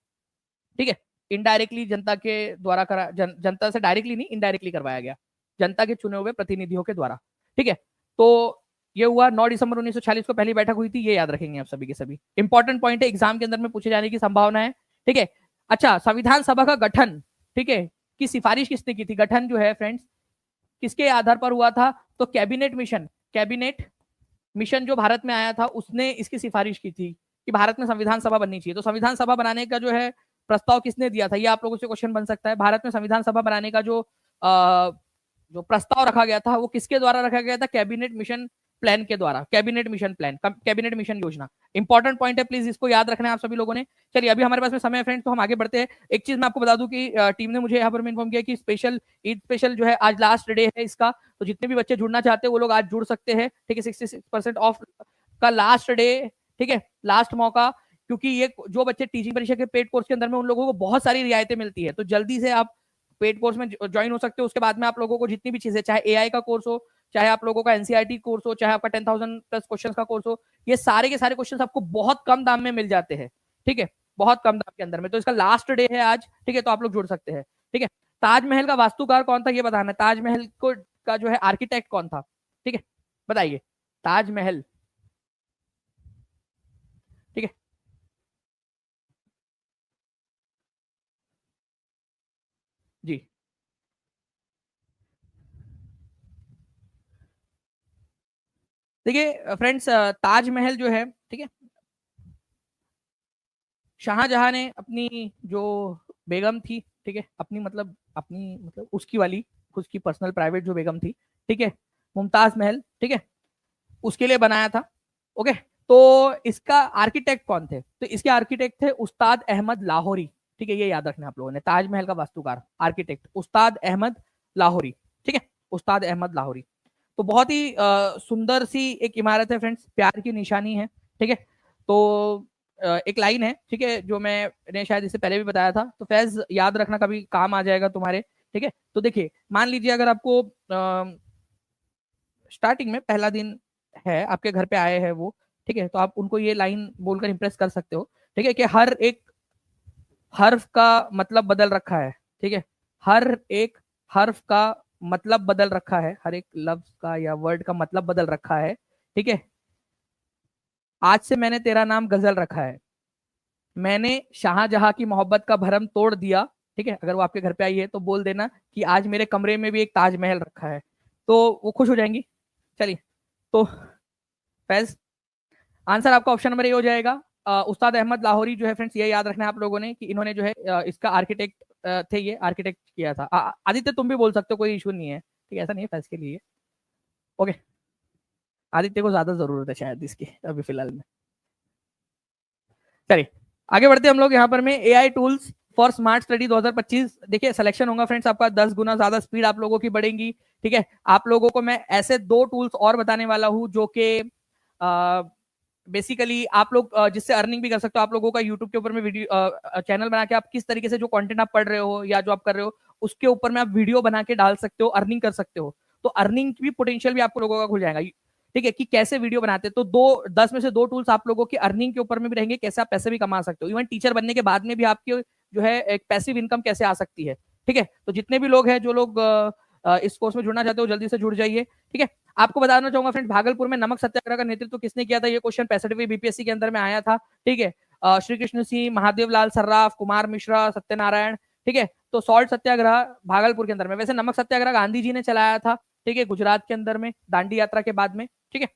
ठीक है। इनडायरेक्टली जनता के द्वारा करा, जनता से डायरेक्टली नहीं, इनडायरेक्टली करवाया गया जनता के चुने हुए प्रतिनिधियों के द्वारा, ठीक है। तो ये हुआ 9 दिसंबर 1946 को पहली बैठक हुई थी, ये याद रखेंगे आप सभी के सभी। इंपॉर्टेंट पॉइंट है, एग्जाम के अंदर में पूछे जाने की संभावना है, ठीक है। अच्छा, संविधान सभा का गठन, ठीक है, की सिफारिश किसने की थी? गठन जो है फ्रेंड्स किसके आधार पर हुआ था? तो कैबिनेट मिशन, कैबिनेट मिशन जो भारत में आया था उसने इसकी सिफारिश की थी कि भारत में संविधान सभा बननी चाहिए। तो संविधान सभा बनाने का जो है प्रस्ताव किसने दिया था, ये आप लोगों से क्वेश्चन बन सकता है। भारत में संविधान सभा बनाने का जो प्रस्ताव रखा गया था वो किसके द्वारा रखा गया था? कैबिनेट मिशन प्लान के द्वारा, cabinet mission plan, cabinet mission योजना। इंपॉर्टेंट पॉइंट है, प्लीज इसको याद रखना है आप सभी लोगों ने। चलिए अभी हमारे पास में समय है फ्रेंड्स, तो हम आगे बढ़ते हैं। एक चीज मैं आपको बता दूं कि टीम ने मुझे यहाँ पर इन्फॉर्म किया कि स्पेशल ईद स्पेशल जो है आज लास्ट डे है इसका, तो जितने भी बच्चे जुड़ना चाहते हैं वो लोग आज जुड़ सकते हैं, ठीक है। 66% ऑफ का लास्ट डे, ठीक है, लास्ट मौका, क्योंकि ये जो बच्चे टीचिंग परीक्षा के पेड कोर्स के अंदर में उन लोगों को बहुत सारी रियायतें मिलती है, तो जल्दी से आप पेड कोर्स में ज्वाइन हो सकते हो। उसके बाद में आप लोगों को जितनी भी चीजें, चाहे एआई का कोर्स हो, चाहे आप लोगों का एनसीईआरटी कोर्स हो, चाहे आपका 10,000 प्लस क्वेश्चन का कोर्स हो, ये सारे के सारे क्वेश्चन आपको बहुत कम दाम में मिल जाते हैं, ठीक है, बहुत कम दाम के अंदर में। तो इसका लास्ट डे है आज, ठीक है, तो आप लोग जुड़ सकते हैं, ठीक है। ताजमहल का वास्तुकार कौन था ये बताना है, ताजमहल को का जो है आर्किटेक्ट कौन था, ठीक है, बताइए। ताजमहल, ठीक है, जी देखिए फ्रेंड्स, ताजमहल जो है, ठीक है, शाहजहां ने अपनी जो बेगम थी, ठीक है, अपनी मतलब उसकी वाली, उसकी पर्सनल प्राइवेट जो बेगम थी, ठीक है, मुमताज महल, ठीक है, उसके लिए बनाया था। ओके, तो इसका आर्किटेक्ट कौन थे? तो इसके आर्किटेक्ट थे उस्ताद अहमद लाहौरी, ठीक है, ये याद रखना आप लोगों ने। ताजमहल का वास्तुकार आर्किटेक्ट उस्ताद अहमद लाहौरी, ठीक है, उस्ताद अहमद लाहौरी। तो बहुत ही सुंदर सी एक इमारत है फ्रेंड्स, प्यार की निशानी है, ठीक है। तो एक लाइन है, ठीक है, जो मैंने शायद इससे पहले भी बताया था, तो फैज याद रखना, कभी काम आ जाएगा तुम्हारे, ठीक है। तो देखिए, मान लीजिए अगर आपको स्टार्टिंग में पहला दिन है, आपके घर पे आए हैं वो, ठीक है, तो आप उनको ये लाइन बोलकर इंप्रेस कर सकते हो, ठीक है, कि हर एक हर्फ का मतलब बदल रखा है, ठीक है, हर एक हर्फ का मतलब बदल रखा है, हर एक लफ्ज का या वर्ड का मतलब बदल रखा है, ठीक है। आज से मैंने तेरा नाम गजल रखा है, मैंने शाहजहां की मोहब्बत का भरम तोड़ दिया, ठीक है। अगर वो आपके घर पे आई है तो बोल देना कि आज मेरे कमरे में भी एक ताजमहल रखा है, तो वो खुश हो जाएंगी। चलिए, तो फैज आंसर आपका ऑप्शन नंबर ए हो जाएगा। उस्ताद अहमद लाहौरी जो है फ्रेंड्स, ये याद रखना है आप लोगों ने कि इन्होंने जो है इसका आर्किटेक्ट थे, ये आर्किटेक्ट किया था। आदित्य तुम भी बोल सकते हो, कोई इशू नहीं है, ठीक है, ऐसा नहीं है फैज के लिए। ओके, आदित्य को ज्यादा जरूरत है शायद इसकी अभी फिलहाल में। चलिए आगे बढ़ते हम लोग यहाँ पर में AI tools for smart study 2025। देखिए सिलेक्शन होगा फ्रेंड्स आपका 10 गुना ज्यादा स्पीड आप लोगों की बढ़ेगी, ठीक है। आप लोगों को मैं ऐसे 2 टूल्स और बताने वाला हूँ जो कि बेसिकली आप लोग जिससे अर्निंग भी कर सकते हो। आप लोगों का यूट्यूब के ऊपर में वीडियो चैनल बना के आप किस तरीके से जो कंटेंट आप पढ़ रहे हो या जो आप कर रहे हो उसके ऊपर में आप वीडियो बना के डाल सकते हो, अर्निंग कर सकते हो। तो अर्निंग की भी पोटेंशियल भी आपको लोगों का खुल जाएगा, ठीक है, कि कैसे वीडियो बनाते हैं। तो 10 में से 2 टूल्स आप लोगों की अर्निंग के ऊपर में भी रहेंगे, कैसे आप पैसे भी कमा सकते हो। इवन टीचर बनने के बाद में भी आपकी जो है एक पैसिव इनकम कैसे आ सकती है, ठीक है। तो जितने भी लोग हैं, जो लोग इस कोर्स में जुड़ना चाहते हो, जल्दी से जुड़ जाइए, ठीक है। आपको बताना चाहूंगा फ्रेंड, भागलपुर में नमक सत्याग्रह का नेतृत्व किसने किया था, ये क्वेश्चन 65वीं बीपीएससी के अंदर में आया था, ठीक है। श्री कृष्ण सिंह, महादेव लाल सर्राफ, कुमार मिश्रा, सत्यनारायण, ठीक है। तो सॉल्ट सत्याग्रह भागलपुर के अंदर में। वैसे नमक सत्याग्रह गांधी जी ने चलाया था, ठीक है, गुजरात के अंदर में दांडी यात्रा के बाद में, ठीक है।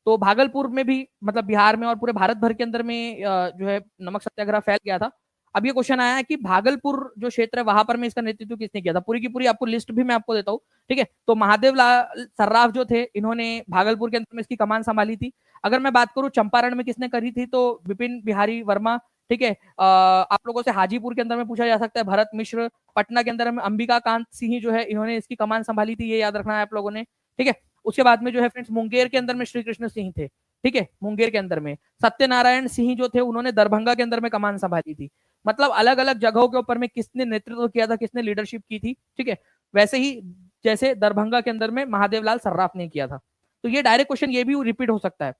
तो भागलपुर में भी, मतलब बिहार में और पूरे भारत भर के अंदर में जो है नमक सत्याग्रह फैल गया था। अब ये क्वेश्चन आया है कि भागलपुर जो क्षेत्र है वहां पर में इसका नेतृत्व किसने किया था। पूरी की पूरी आपको लिस्ट भी मैं आपको देता हूँ, ठीक है। तो महादेव लाल सर्राफ जो थे, इन्होंने भागलपुर के अंदर में इसकी कमान संभाली थी। अगर मैं बात करूं चंपारण में किसने करी थी, तो विपिन बिहारी वर्मा, ठीक है। आप लोगों से हाजीपुर के अंदर में पूछा जा सकता है, भरत मिश्र। पटना के अंदर में अंबिका कांत सिंह जो है, इन्होंने इसकी कमान संभाली थी, ये याद रखना है आप लोगों ने, ठीक है। उसके बाद में जो है फ्रेंड्स, मुंगेर के अंदर में श्री कृष्ण सिंह थे, ठीक है। मुंगेर के अंदर में सत्यनारायण सिंह जो थे, उन्होंने दरभंगा के अंदर में कमान संभाली थी। मतलब अलग अलग जगहों के ऊपर में किसने नेतृत्व किया था, किसने लीडरशिप की थी, ठीक है। वैसे ही जैसे दरभंगा के अंदर में महादेव लाल सर्राफ ने किया था। तो ये डायरेक्ट क्वेश्चन ये भी रिपीट हो सकता है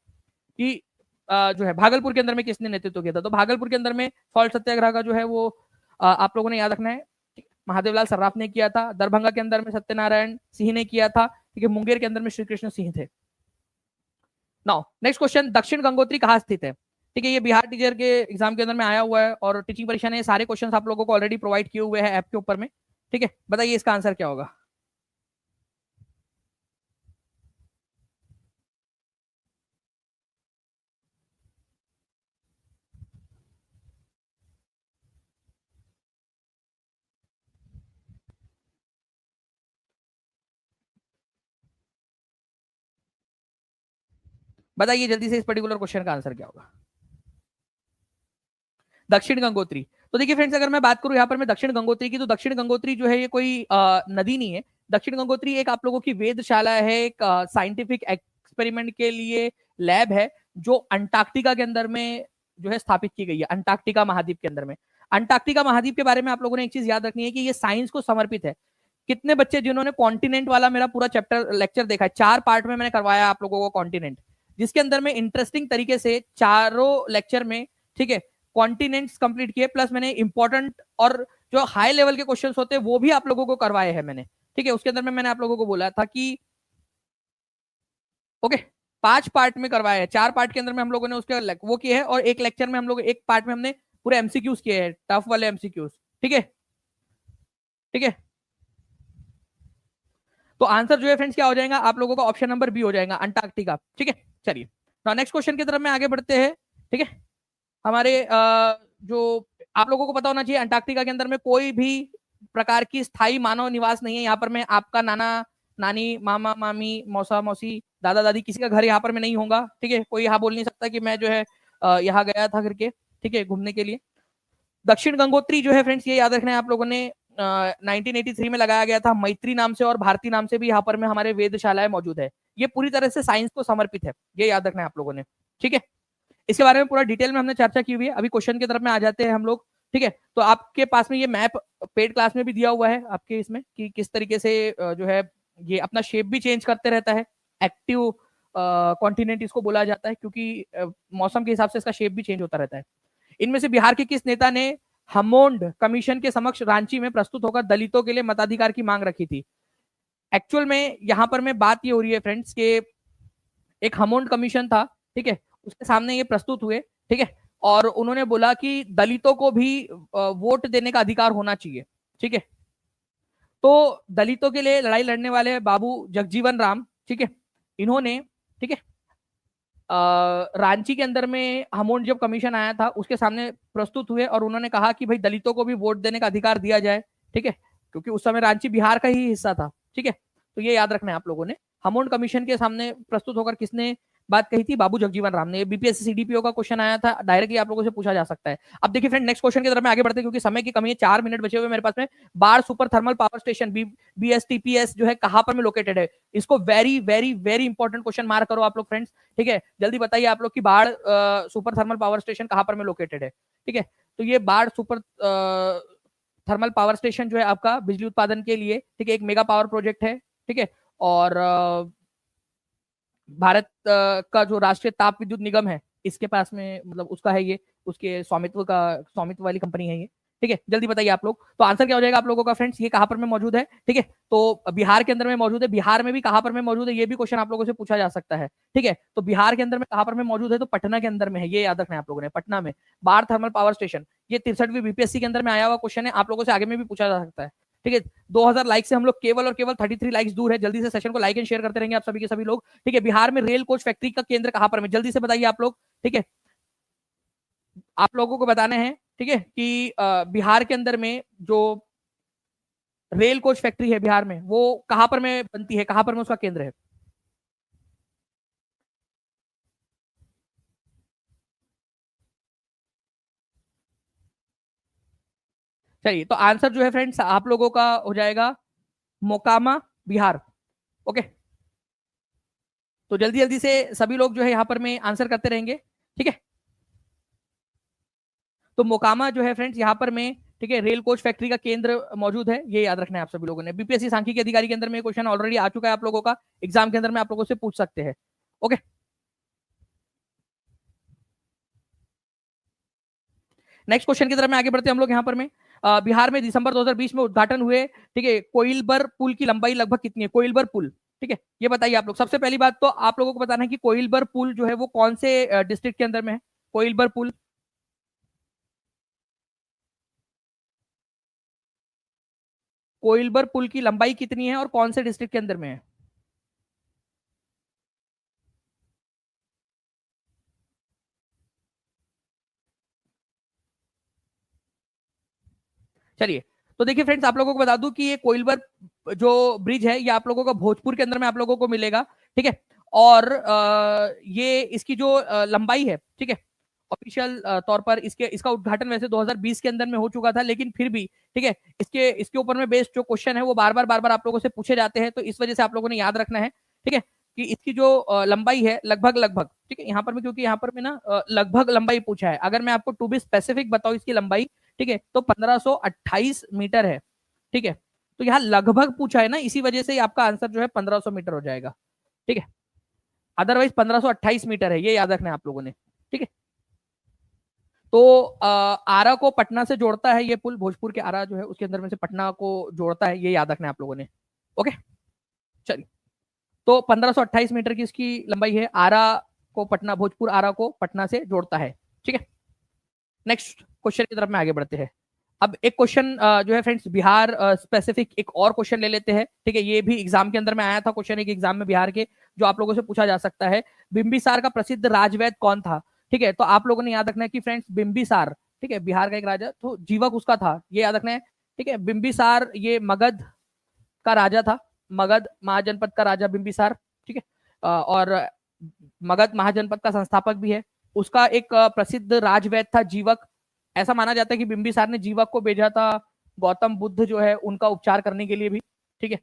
कि जो है भागलपुर के अंदर में किसने नेतृत्व किया था। तो भागलपुर के अंदर में सॉल्ट सत्याग्रह का जो है वो आप लोगों ने याद रखना है, महादेव लाल सर्राफ ने किया था। दरभंगा के अंदर में सत्यनारायण सिंह ने किया था, ठीक है। मुंगेर के अंदर में श्री कृष्ण सिंह थे। नाउ नेक्स्ट क्वेश्चन, दक्षिण गंगोत्री कहाँ स्थित है, ठीक है। ये बिहार टीचर के एग्जाम के अंदर में आया हुआ है और टीचिंग परीक्षा ने सारे क्वेश्चन आप लोगों को ऑलरेडी प्रोवाइड किए हुए हैं ऐप के ऊपर में, ठीक है। बताइए इसका आंसर क्या होगा। बताइए जल्दी से इस पर्टिकुलर क्वेश्चन का आंसर क्या होगा। दक्षिण गंगोत्री। तो देखिए फ्रेंड्स, अगर मैं बात करूं यहाँ पर मैं दक्षिण गंगोत्री की, तो दक्षिण गंगोत्री जो है ये कोई नदी नहीं है। दक्षिण गंगोत्री एक आप लोगों की वेधशाला है, एक साइंटिफिक एक्सपेरिमेंट के लिए लैब है, जो अंटार्कटिका के अंदर में जो है स्थापित की गई है, अंटार्कटिका महाद्वीप के अंदर में। अंटार्कटिका महाद्वीप के बारे में आप लोगों ने एक चीज याद रखनी है कि ये साइंस को समर्पित है। कितने बच्चे जिन्होंने कॉन्टिनेंट वाला मेरा पूरा चैप्टर लेक्चर देखा है, 4 पार्ट में मैंने करवाया आप लोगों को कॉन्टिनेंट, जिसके अंदर में इंटरेस्टिंग तरीके से चारों लेक्चर में, ठीक है, कॉन्टिनेंट्स कंप्लीट किए, प्लस मैंने इंपॉर्टेंट और जो हाई लेवल के क्वेश्चंस होते हैं वो भी आप लोगों को करवाए हैं मैंने, ठीक है। उसके अंदर में मैंने आप लोगों को बोला था कि ओके 5 पार्ट में करवाया है, 4 पार्ट के अंदर में हम लोगों ने उसके वो किए हैं, और एक लेक्चर में हम लोग एक पार्ट में हमने पूरे एमसीक्यूज किए हैं, टफ वाले एमसीक्यूज, ठीक है, ठीक है। तो आंसर जो है फ्रेंड्स क्या हो जाएगा आप लोगों का, ऑप्शन नंबर बी हो जाएगा, अंटार्कटिका, ठीक है। चलिए नेक्स्ट क्वेश्चन की तरफ में आगे बढ़ते हैं, ठीक है। हमारे जो आप लोगों को पता होना चाहिए, अंटार्कटिका के अंदर में कोई भी प्रकार की स्थायी मानव निवास नहीं है। यहाँ पर में आपका नाना नानी, मामा मामी, मौसा मौसी, दादा दादी, किसी का घर यहाँ पर में नहीं होगा, ठीक है। कोई यहाँ बोल नहीं सकता कि मैं जो है यहाँ गया था करके, ठीक है, घूमने के लिए। दक्षिण गंगोत्री जो है फ्रेंड्स, ये याद रखना है आप लोगों ने, 1983 में लगाया गया था। मैत्री नाम से और भारती नाम से भी यहाँ पर में हमारे वेधशालाएं मौजूद है। ये पूरी तरह से साइंस को समर्पित है, ये याद रखना है आप लोगों ने, ठीक है। इसके बारे में पूरा डिटेल में हमने चर्चा की हुई है। अभी क्वेश्चन की तरफ में आ जाते हैं हम लोग, ठीक है। तो आपके पास में ये मैप पेड क्लास में भी दिया हुआ है आपके इसमें, कि किस तरीके से जो है ये अपना शेप भी चेंज करते रहता है। एक्टिव कॉन्टिनेंट इसको बोला जाता है, क्योंकि मौसम के हिसाब से इसका शेप भी चेंज होता रहता है। इनमें से बिहार के किस नेता ने हमोंड कमीशन के समक्ष रांची में प्रस्तुत होकर दलितों के लिए मताधिकार की मांग रखी थी। एक्चुअल में यहाँ पर में बात ये हो रही है फ्रेंड्स के एक हमोंड कमीशन था, ठीक है, उसके सामने ये प्रस्तुत हुए, ठीक है, और उन्होंने बोला कि दलितों को भी वोट देने का अधिकार होना चाहिए, ठीक है। तो दलितों के लिए लड़ाई लड़ने वाले बाबू जगजीवन राम, ठीक है, इन्होंने, ठीक है, रांची के अंदर में हमोंड जब कमीशन आया था उसके सामने प्रस्तुत हुए, और उन्होंने कहा कि भाई दलितों को भी वोट देने का अधिकार दिया जाए, ठीक है, क्योंकि उस समय रांची बिहार का ही हिस्सा था, ठीक है। तो ये याद रखना है आप लोगों ने। हमोंड कमीशन के सामने प्रस्तुत होकर किसने बात कही थी, बाबू जगजीवन राम ने। बीपीएससी सीडीपीओ का क्वेश्चन आया था, डायरेक्टली आप लोगों से पूछा जा सकता है। अब देखिए फ्रेंड, नेक्स्ट क्वेश्चन की तरफ में आगे बढ़ते हैं, क्योंकि समय की कमी है, 4 मिनट बचे हुए मेरे पास में। बाढ़ सुपर थर्मल पावर स्टेशन बीएसटीपीएस जो है कहां पर में लोकेटेड है, इसको very very very important question mark करो आप लोग फ्रेंड्स, ठीक है। जल्दी बताइए आप लोग की बाढ़ सुपर थर्मल पावर स्टेशन कहां पर में लोकेटेड है, ठीक है। तो ये बाढ़ सुपर थर्मल पावर स्टेशन जो है आपका बिजली उत्पादन के लिए, ठीक है, एक मेगा पावर प्रोजेक्ट है, ठीक है। और भारत का जो राष्ट्रीय ताप विद्युत निगम है इसके पास में मतलब उसका है ये, उसके स्वामित्व वाली कंपनी है ये। ठीक है, जल्दी बताइए आप लोग। तो आंसर क्या हो जाएगा आप लोगों का फ्रेंड्स, ये कहां पर में मौजूद है? ठीक है, तो बिहार के अंदर में मौजूद है। बिहार में भी कहां पर में मौजूद है, ये भी क्वेश्चन आप लोगों से पूछा जा सकता है। ठीक है, तो बिहार के अंदर में कहां पर में मौजूद है, तो पटना के अंदर में है, ये याद रखना है आप लोगों ने, पटना में बाढ़ थर्मल पावर स्टेशन। ये 63वीं बीपीएससी के अंदर में आया हुआ क्वेश्चन है, आप लोगों से आगे में भी पूछा जा सकता है। ठीक है, 2000 लाइक से हम लोग केवल और केवल 33 लाइक्स दूर है। जल्दी से सेशन को लाइक एंड शेयर करते रहेंगे आप सभी के सभी लोग। ठीक है, बिहार में रेल कोच फैक्ट्री का केंद्र कहां पर है, जल्दी से बताइए आप लोग। ठीक है, आप लोगों को बताना है, ठीक है, कि बिहार के अंदर में जो रेल कोच फैक्ट्री है बिहार में, वो कहां पर में बनती है, कहां पर में उसका केंद्र है। चलिए, तो आंसर जो है फ्रेंड्स आप लोगों का हो जाएगा मोकामा, बिहार। ओके, तो जल्दी जल्दी से सभी लोग जो है यहां पर में आंसर करते रहेंगे। ठीक है, तो मोकामा जो है फ्रेंड्स यहाँ पर में, ठीक है, रेल कोच फैक्ट्री का केंद्र मौजूद है, ये याद रखना है आप सभी लोगों ने। बीपीएससी सांख्यिकी अधिकारी के अंदर में क्वेश्चन ऑलरेडी आ चुका है आप लोगों का, एग्जाम के अंदर में आप लोगों से पूछ सकते हैं। ओके, नेक्स्ट क्वेश्चन की तरफ में आगे बढ़ते हैं हम लोग यहाँ पर में। बिहार में दिसंबर 2020 में उद्घाटन हुए, ठीक है, कोइलबर पुल की लंबाई लगभग कितनी है, कोइलबर पुल। ठीक है, ये बताइए आप लोग। सबसे पहली बात तो आप लोगों को बताना है कि कोइलबर पुल जो है वो कौन से डिस्ट्रिक्ट के अंदर में है, कोइलबर पुल। कोइलबर पुल की लंबाई कितनी है और कौन से डिस्ट्रिक्ट के अंदर में है? चलिए, तो देखिए फ्रेंड्स, आप लोगों को बता दूं कि ये कोइलबर जो ब्रिज है ये आप लोगों का भोजपुर के अंदर में आप लोगों को मिलेगा। ठीक है, और ये इसकी जो लंबाई है, ठीक है, ऑफिशियल तौर पर इसका उद्घाटन वैसे 2020 के अंदर में हो चुका था, लेकिन फिर भी ठीक है, इसके ऊपर में बेस्ड जो क्वेश्चन है वो बार बार आप लोगों से पूछे जाते हैं, तो इस वजह से आप लोगों ने याद रखना है। ठीक है, कि इसकी जो लंबाई है लगभग लगभग, ठीक है, यहाँ पर में, क्योंकि यहाँ पर में ना लगभग लंबाई पूछा है, अगर मैं आपको टू बी स्पेसिफिक बताऊं इसकी लंबाई, ठीक है, तो 1528 मीटर है। ठीक है, तो यहाँ लगभग पूछा है ना, इसी वजह से आपका आंसर जो है 1500 मीटर हो जाएगा। ठीक है, अदरवाइज 1528 मीटर है, ये याद रखना है आप लोगों ने। ठीक है, तो आरा को पटना से जोड़ता है ये पुल, भोजपुर के आरा जो है उसके अंदर में से पटना को जोड़ता है, ये याद रखना है आप लोगों ने। ओके, चलिए, तो 1528 मीटर की इसकी लंबाई है, आरा को पटना, भोजपुर आरा को पटना से जोड़ता है। ठीक है, नेक्स्ट क्वेश्चन की तरफ में आगे बढ़ते हैं। अब एक क्वेश्चन जो है फ्रेंड्स बिहार स्पेसिफिक एक और क्वेश्चन ले लेते हैं। ठीक है, ये भी एग्जाम के अंदर में आया था क्वेश्चन, एक एग्जाम में बिहार के, जो आप लोगों से पूछा जा सकता है। बिंबिसार का प्रसिद्ध राजवैद्य कौन था? ठीक है, तो आप लोगों ने याद रखना है कि फ्रेंड्स बिंबिसार, ठीक है, बिहार का एक राजा, तो जीवक उसका था, ये याद रखना है। ठीक है, बिंबिसार ये मगध का राजा था, मगध महाजनपद का राजा बिंबिसार। ठीक है, और मगध महाजनपद का संस्थापक भी है। उसका एक प्रसिद्ध राजवैद्य था जीवक। ऐसा माना जाता है कि बिंबिसार ने जीवक को भेजा था गौतम बुद्ध जो है उनका उपचार करने के लिए भी। ठीक है,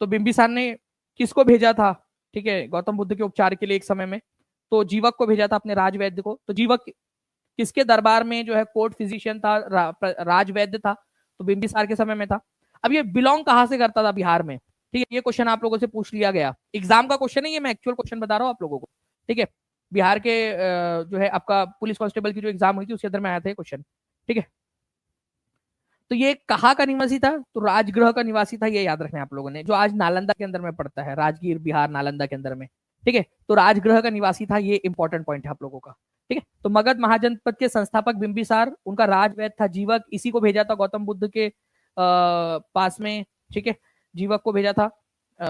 तो बिंबिसार ने किसको भेजा था, ठीक है, गौतम बुद्ध के उपचार के लिए एक समय में, तो जीवक को भेजा था अपने राजवैद्य को। तो जीवक किसके दरबार में जो है कोर्ट फिजिशियन था, राजवैद्य था, तो बिंबिसार के समय में था। अब ये बिलोंग कहां से करता था बिहार में? ठीक है, ये क्वेश्चन आप लोगों से पूछ लिया गया, एग्जाम का क्वेश्चन है ये, मैं एक्चुअल क्वेश्चन बता रहा हूँ आप लोगों को। ठीक है, बिहार के जो है आपका पुलिस कांस्टेबल की जो एग्जाम हुई थी उसके अंदर में आया था क्वेश्चन। ठीक है, तो ये कहाँ का निवासी था, तो राजगृह का निवासी था, ये याद रखना है आप लोगों ने, जो आज नालंदा के अंदर में पड़ता है, राजगीर बिहार नालंदा के अंदर में। ठीक है, तो राजगृह का निवासी था, ये इंपॉर्टेंट पॉइंट है आप लोगों का। ठीक है, तो मगध महाजनपद के संस्थापक बिंबिसार, उनका राजवैद्य था जीवक, इसी को भेजा था गौतम बुद्ध के पास में। ठीक है, जीवक को भेजा था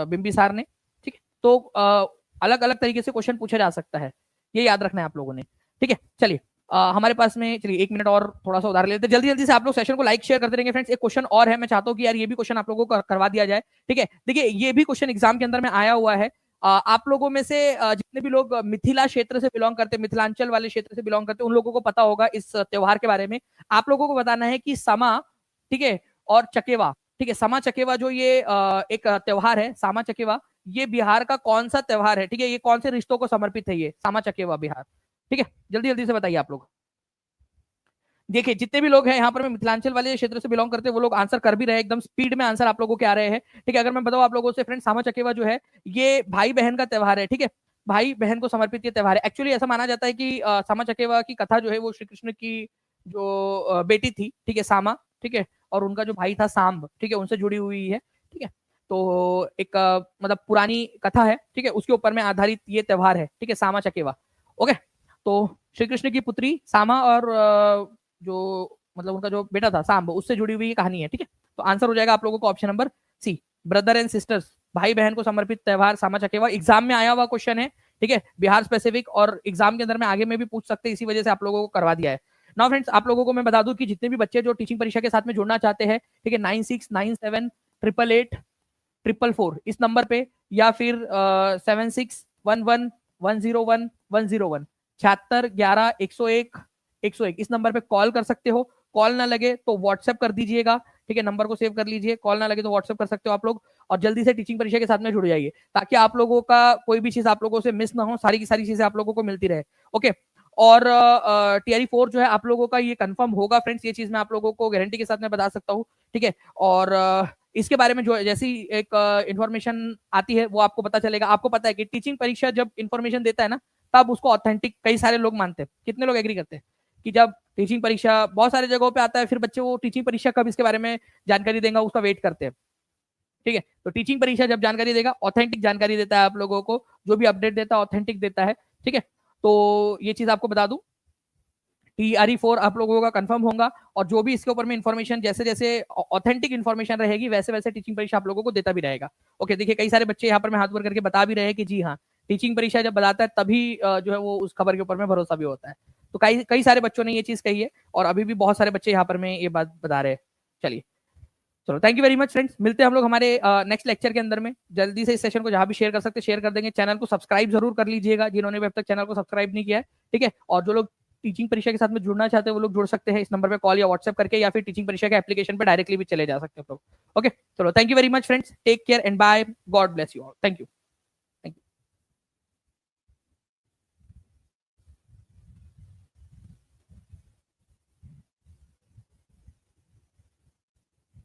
बिंबिसार ने। ठीक है, तो अलग अलग तरीके से क्वेश्चन पूछा जा सकता है, ये याद रखना है आप लोगों ने। ठीक है, चलिए, हमारे पास में, चलिए 1 मिनट और थोड़ा सा उधार लेते हैं, जल्दी जल्दी से आप लोग सेशन को लाइक शेयर करते रहेंगे फ्रेंड्स। एक क्वेश्चन और है, मैं चाहता हूँ कि यार ये भी क्वेश्चन आप लोगों को करवा दिया जाए। ठीक है, देखिए ये भी क्वेश्चन एग्जाम के अंदर में आया हुआ है। आप लोगों में से जितने भी लोग मिथिला क्षेत्र से बिलोंग करते हैं, मिथिलांचल वाले क्षेत्र से बिलोंग करते हैं, उन लोगों को पता होगा इस त्योहार के बारे में। आप लोगों को बताना है कि समा, ठीक है, और चकेवा, ठीक है, समा चकेवा जो ये एक त्योहार है, सामा चकेवा, ये बिहार का कौन सा त्योहार है? ठीक है, ये कौन से रिश्तों को समर्पित है ये सामा चकेवा बिहार? ठीक है, जल्दी जल्दी से बताइए आप लोग। देखिए जितने भी लोग हैं यहाँ पर मैं मिथिलांचल वाले क्षेत्र से बिलोंग करते हैं वो लोग आंसर कर भी रहे हैं, एकदम स्पीड में आंसर आप लोगों के आ रहे हैं। ठीक है, अगर मैं बताऊं आप लोगों से फ्रेंड, सामा चकेवा जो है ये भाई बहन का त्योहार है। ठीक है, भाई बहन को समर्पित ये त्योहार है। एक्चुअली ऐसा माना जाता है कि सामा चकेवा की कथा जो है वो श्री कृष्ण की जो बेटी थी, ठीक है, सामा, ठीक है, और उनका जो भाई था सांब, ठीक है, उनसे जुड़ी हुई है। ठीक है, तो एक मतलब पुरानी कथा है, ठीक है, उसके ऊपर में आधारित ये त्योहार है। ठीक है, सामा चकेवा। ओके, तो श्री कृष्ण की पुत्री सामा और जो मतलब उनका जो बेटा था सांब, उससे जुड़ी हुई कहानी है। ठीक है, तो आंसर हो जाएगा आप लोगों को option number C, brother and sisters, भाई बहन को समर्पित त्योहार सामा चकेवा। एग्जाम में आया हुआ क्वेश्चन है, ठीक है, बिहार स्पेसिफिक, और एग्जाम के अंदर में आगे में भी पूछ सकते हैं, इसी वजह से आप लोगों को करवा दिया है। नाउ फ्रेंड्स, आप लोगों को मैं बता दूं कि जितने भी बच्चे जो टीचिंग परीक्षा के साथ में जुड़ना चाहते हैं, ठीक है, 96978844 इस नंबर पे, या फिर 7611101101 7611 101 इस नंबर पे कॉल कर सकते हो। कॉल ना लगे तो व्हाट्सएप कर दीजिएगा। ठीक है, नंबर को सेव कर लीजिए, कॉल ना लगे तो व्हाट्सएप कर सकते हो आप लोग, और जल्दी से टीचिंग परीक्षा के साथ में जुड़ जाइए, ताकि आप लोगों का कोई भी चीज आप लोगों से मिस ना हो, सारी की सारी चीजें आप लोगों को मिलती रहे। ओके, और टीआरई 4 जो है आप लोगों का ये कंफर्म होगा फ्रेंड्स, ये चीज मैं आप लोगों को गारंटी के साथ में बता सकता हूँ। ठीक है, और इसके बारे में जो जैसी एक इंफॉर्मेशन आती है वो आपको पता चलेगा। आपको पता है कि टीचिंग परीक्षा जब इंफॉर्मेशन देता है ना, तब उसको ऑथेंटिक कई सारे लोग मानते हैं। कितने लोग एग्री करते हैं कि जब टीचिंग परीक्षा बहुत सारे जगहों पे आता है, फिर बच्चे वो टीचिंग परीक्षा कब इसके बारे में जानकारी देगा उसका वेट करते हैं। ठीक है, तो टीचिंग परीक्षा जब जानकारी देगा, ऑथेंटिक जानकारी देता है आप लोगों को, जो भी अपडेट देता है ऑथेंटिक देता है। ठीक है, तो ये चीज आपको बता दूं, टीआरई 4 आप लोगों का कंफर्म होगा, और जो भी इसके ऊपर में इंफॉर्मेशन जैसे जैसे ऑथेंटिक इंफॉर्मेशन रहेगी, वैसे वैसे टीचिंग परीक्षा आप लोगों को देता भी रहेगा। ओके, देखिए कई सारे बच्चे यहाँ पर मैं हाथ ऊपर करके बता भी रहे हैं कि जी हाँ, टीचिंग परीक्षा जब बताता है तभी जो है वो उस खबर के ऊपर में भरोसा भी होता है। तो कई कई सारे बच्चों ने ये चीज कही है, और अभी भी बहुत सारे बच्चे यहाँ पर में ये बात बता रहे हैं। चलिए, चलो, thank you very much friends, मिलते हैं हम लोग हमारे नेक्स्ट लेक्चर के अंदर में। जल्दी से इस सेशन को जहां भी शेयर कर सकते शेयर कर देंगे। चैनल को सब्सक्राइब जरूर कर लीजिएगा जिन्होंने भी अब तक चैनल को सब्सक्राइब नहीं किया है। ठीक है, और जो लोग टीचिंग परीक्षा के साथ में जुड़ना चाहते हैं वो लोग जुड़ सकते हैं इस नंबर पे कॉल या व्हाट्सएप करके, या फिर टीचिंग परीक्षा के एप्लीकेशन पे डायरेक्टली भी चले जा सकते हैं लोग। ओके, चलो, thank you very much friends, take care and bye, God bless you all, thank you.